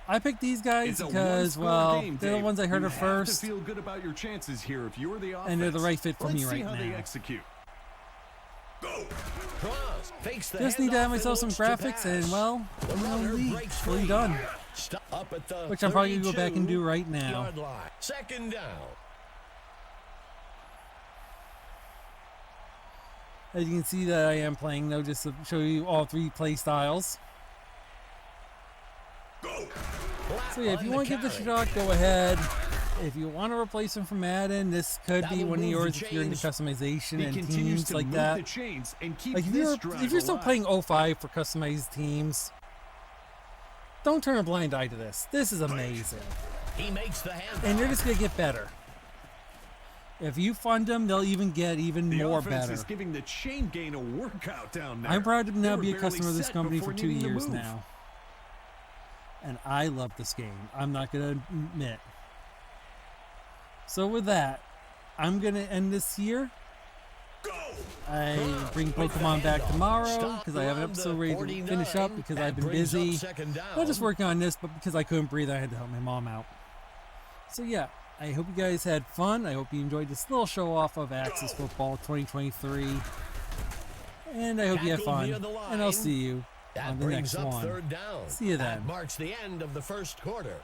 I picked these guys It's a because, one-score well, game, they're the Dave. ones I heard you of have first. to feel good about your chances here if you're the offense. And they're the right fit for Let's me see right how they now. execute. Cross fakes the Just need to have handoff myself some and looks to graphics pass. and, well, The I'm runner gonna breaks fully free. done. Stop up at the Which I'm probably gonna go back and do right 32 now. yard line. Second down. As you can see that I am playing, though, just to show you all three play styles. So yeah, if On you the want to give this a carry. shot, go ahead. If you want to replace him from Madden, this could That be will one of move yours the if you're into chains. customization He and continues teams to like move that. the chains and keep Like this drive if you're still alive. playing 05 for customized teams, don't turn a blind eye to this. This is amazing. He makes the handoff. And they're just going to get better. If you fund them, they'll even get even The more offense better. is giving the chain gain a workout down there. I'm proud to They now were be a barely customer of this set company before for 2 needing to years move. now. And I love this game. I'm not going to admit. So with that, I'm going to end this here. I bring Pokemon back tomorrow because I have an episode ready to finish up because I've been busy. Not just working on this, but because I couldn't breathe, I had to help my mom out. So yeah, I hope you guys had fun. I hope you enjoyed this little show off of Axis Football 2023. And I hope you had fun. And I'll see you on the next one. See you then. That marks the end of the first quarter.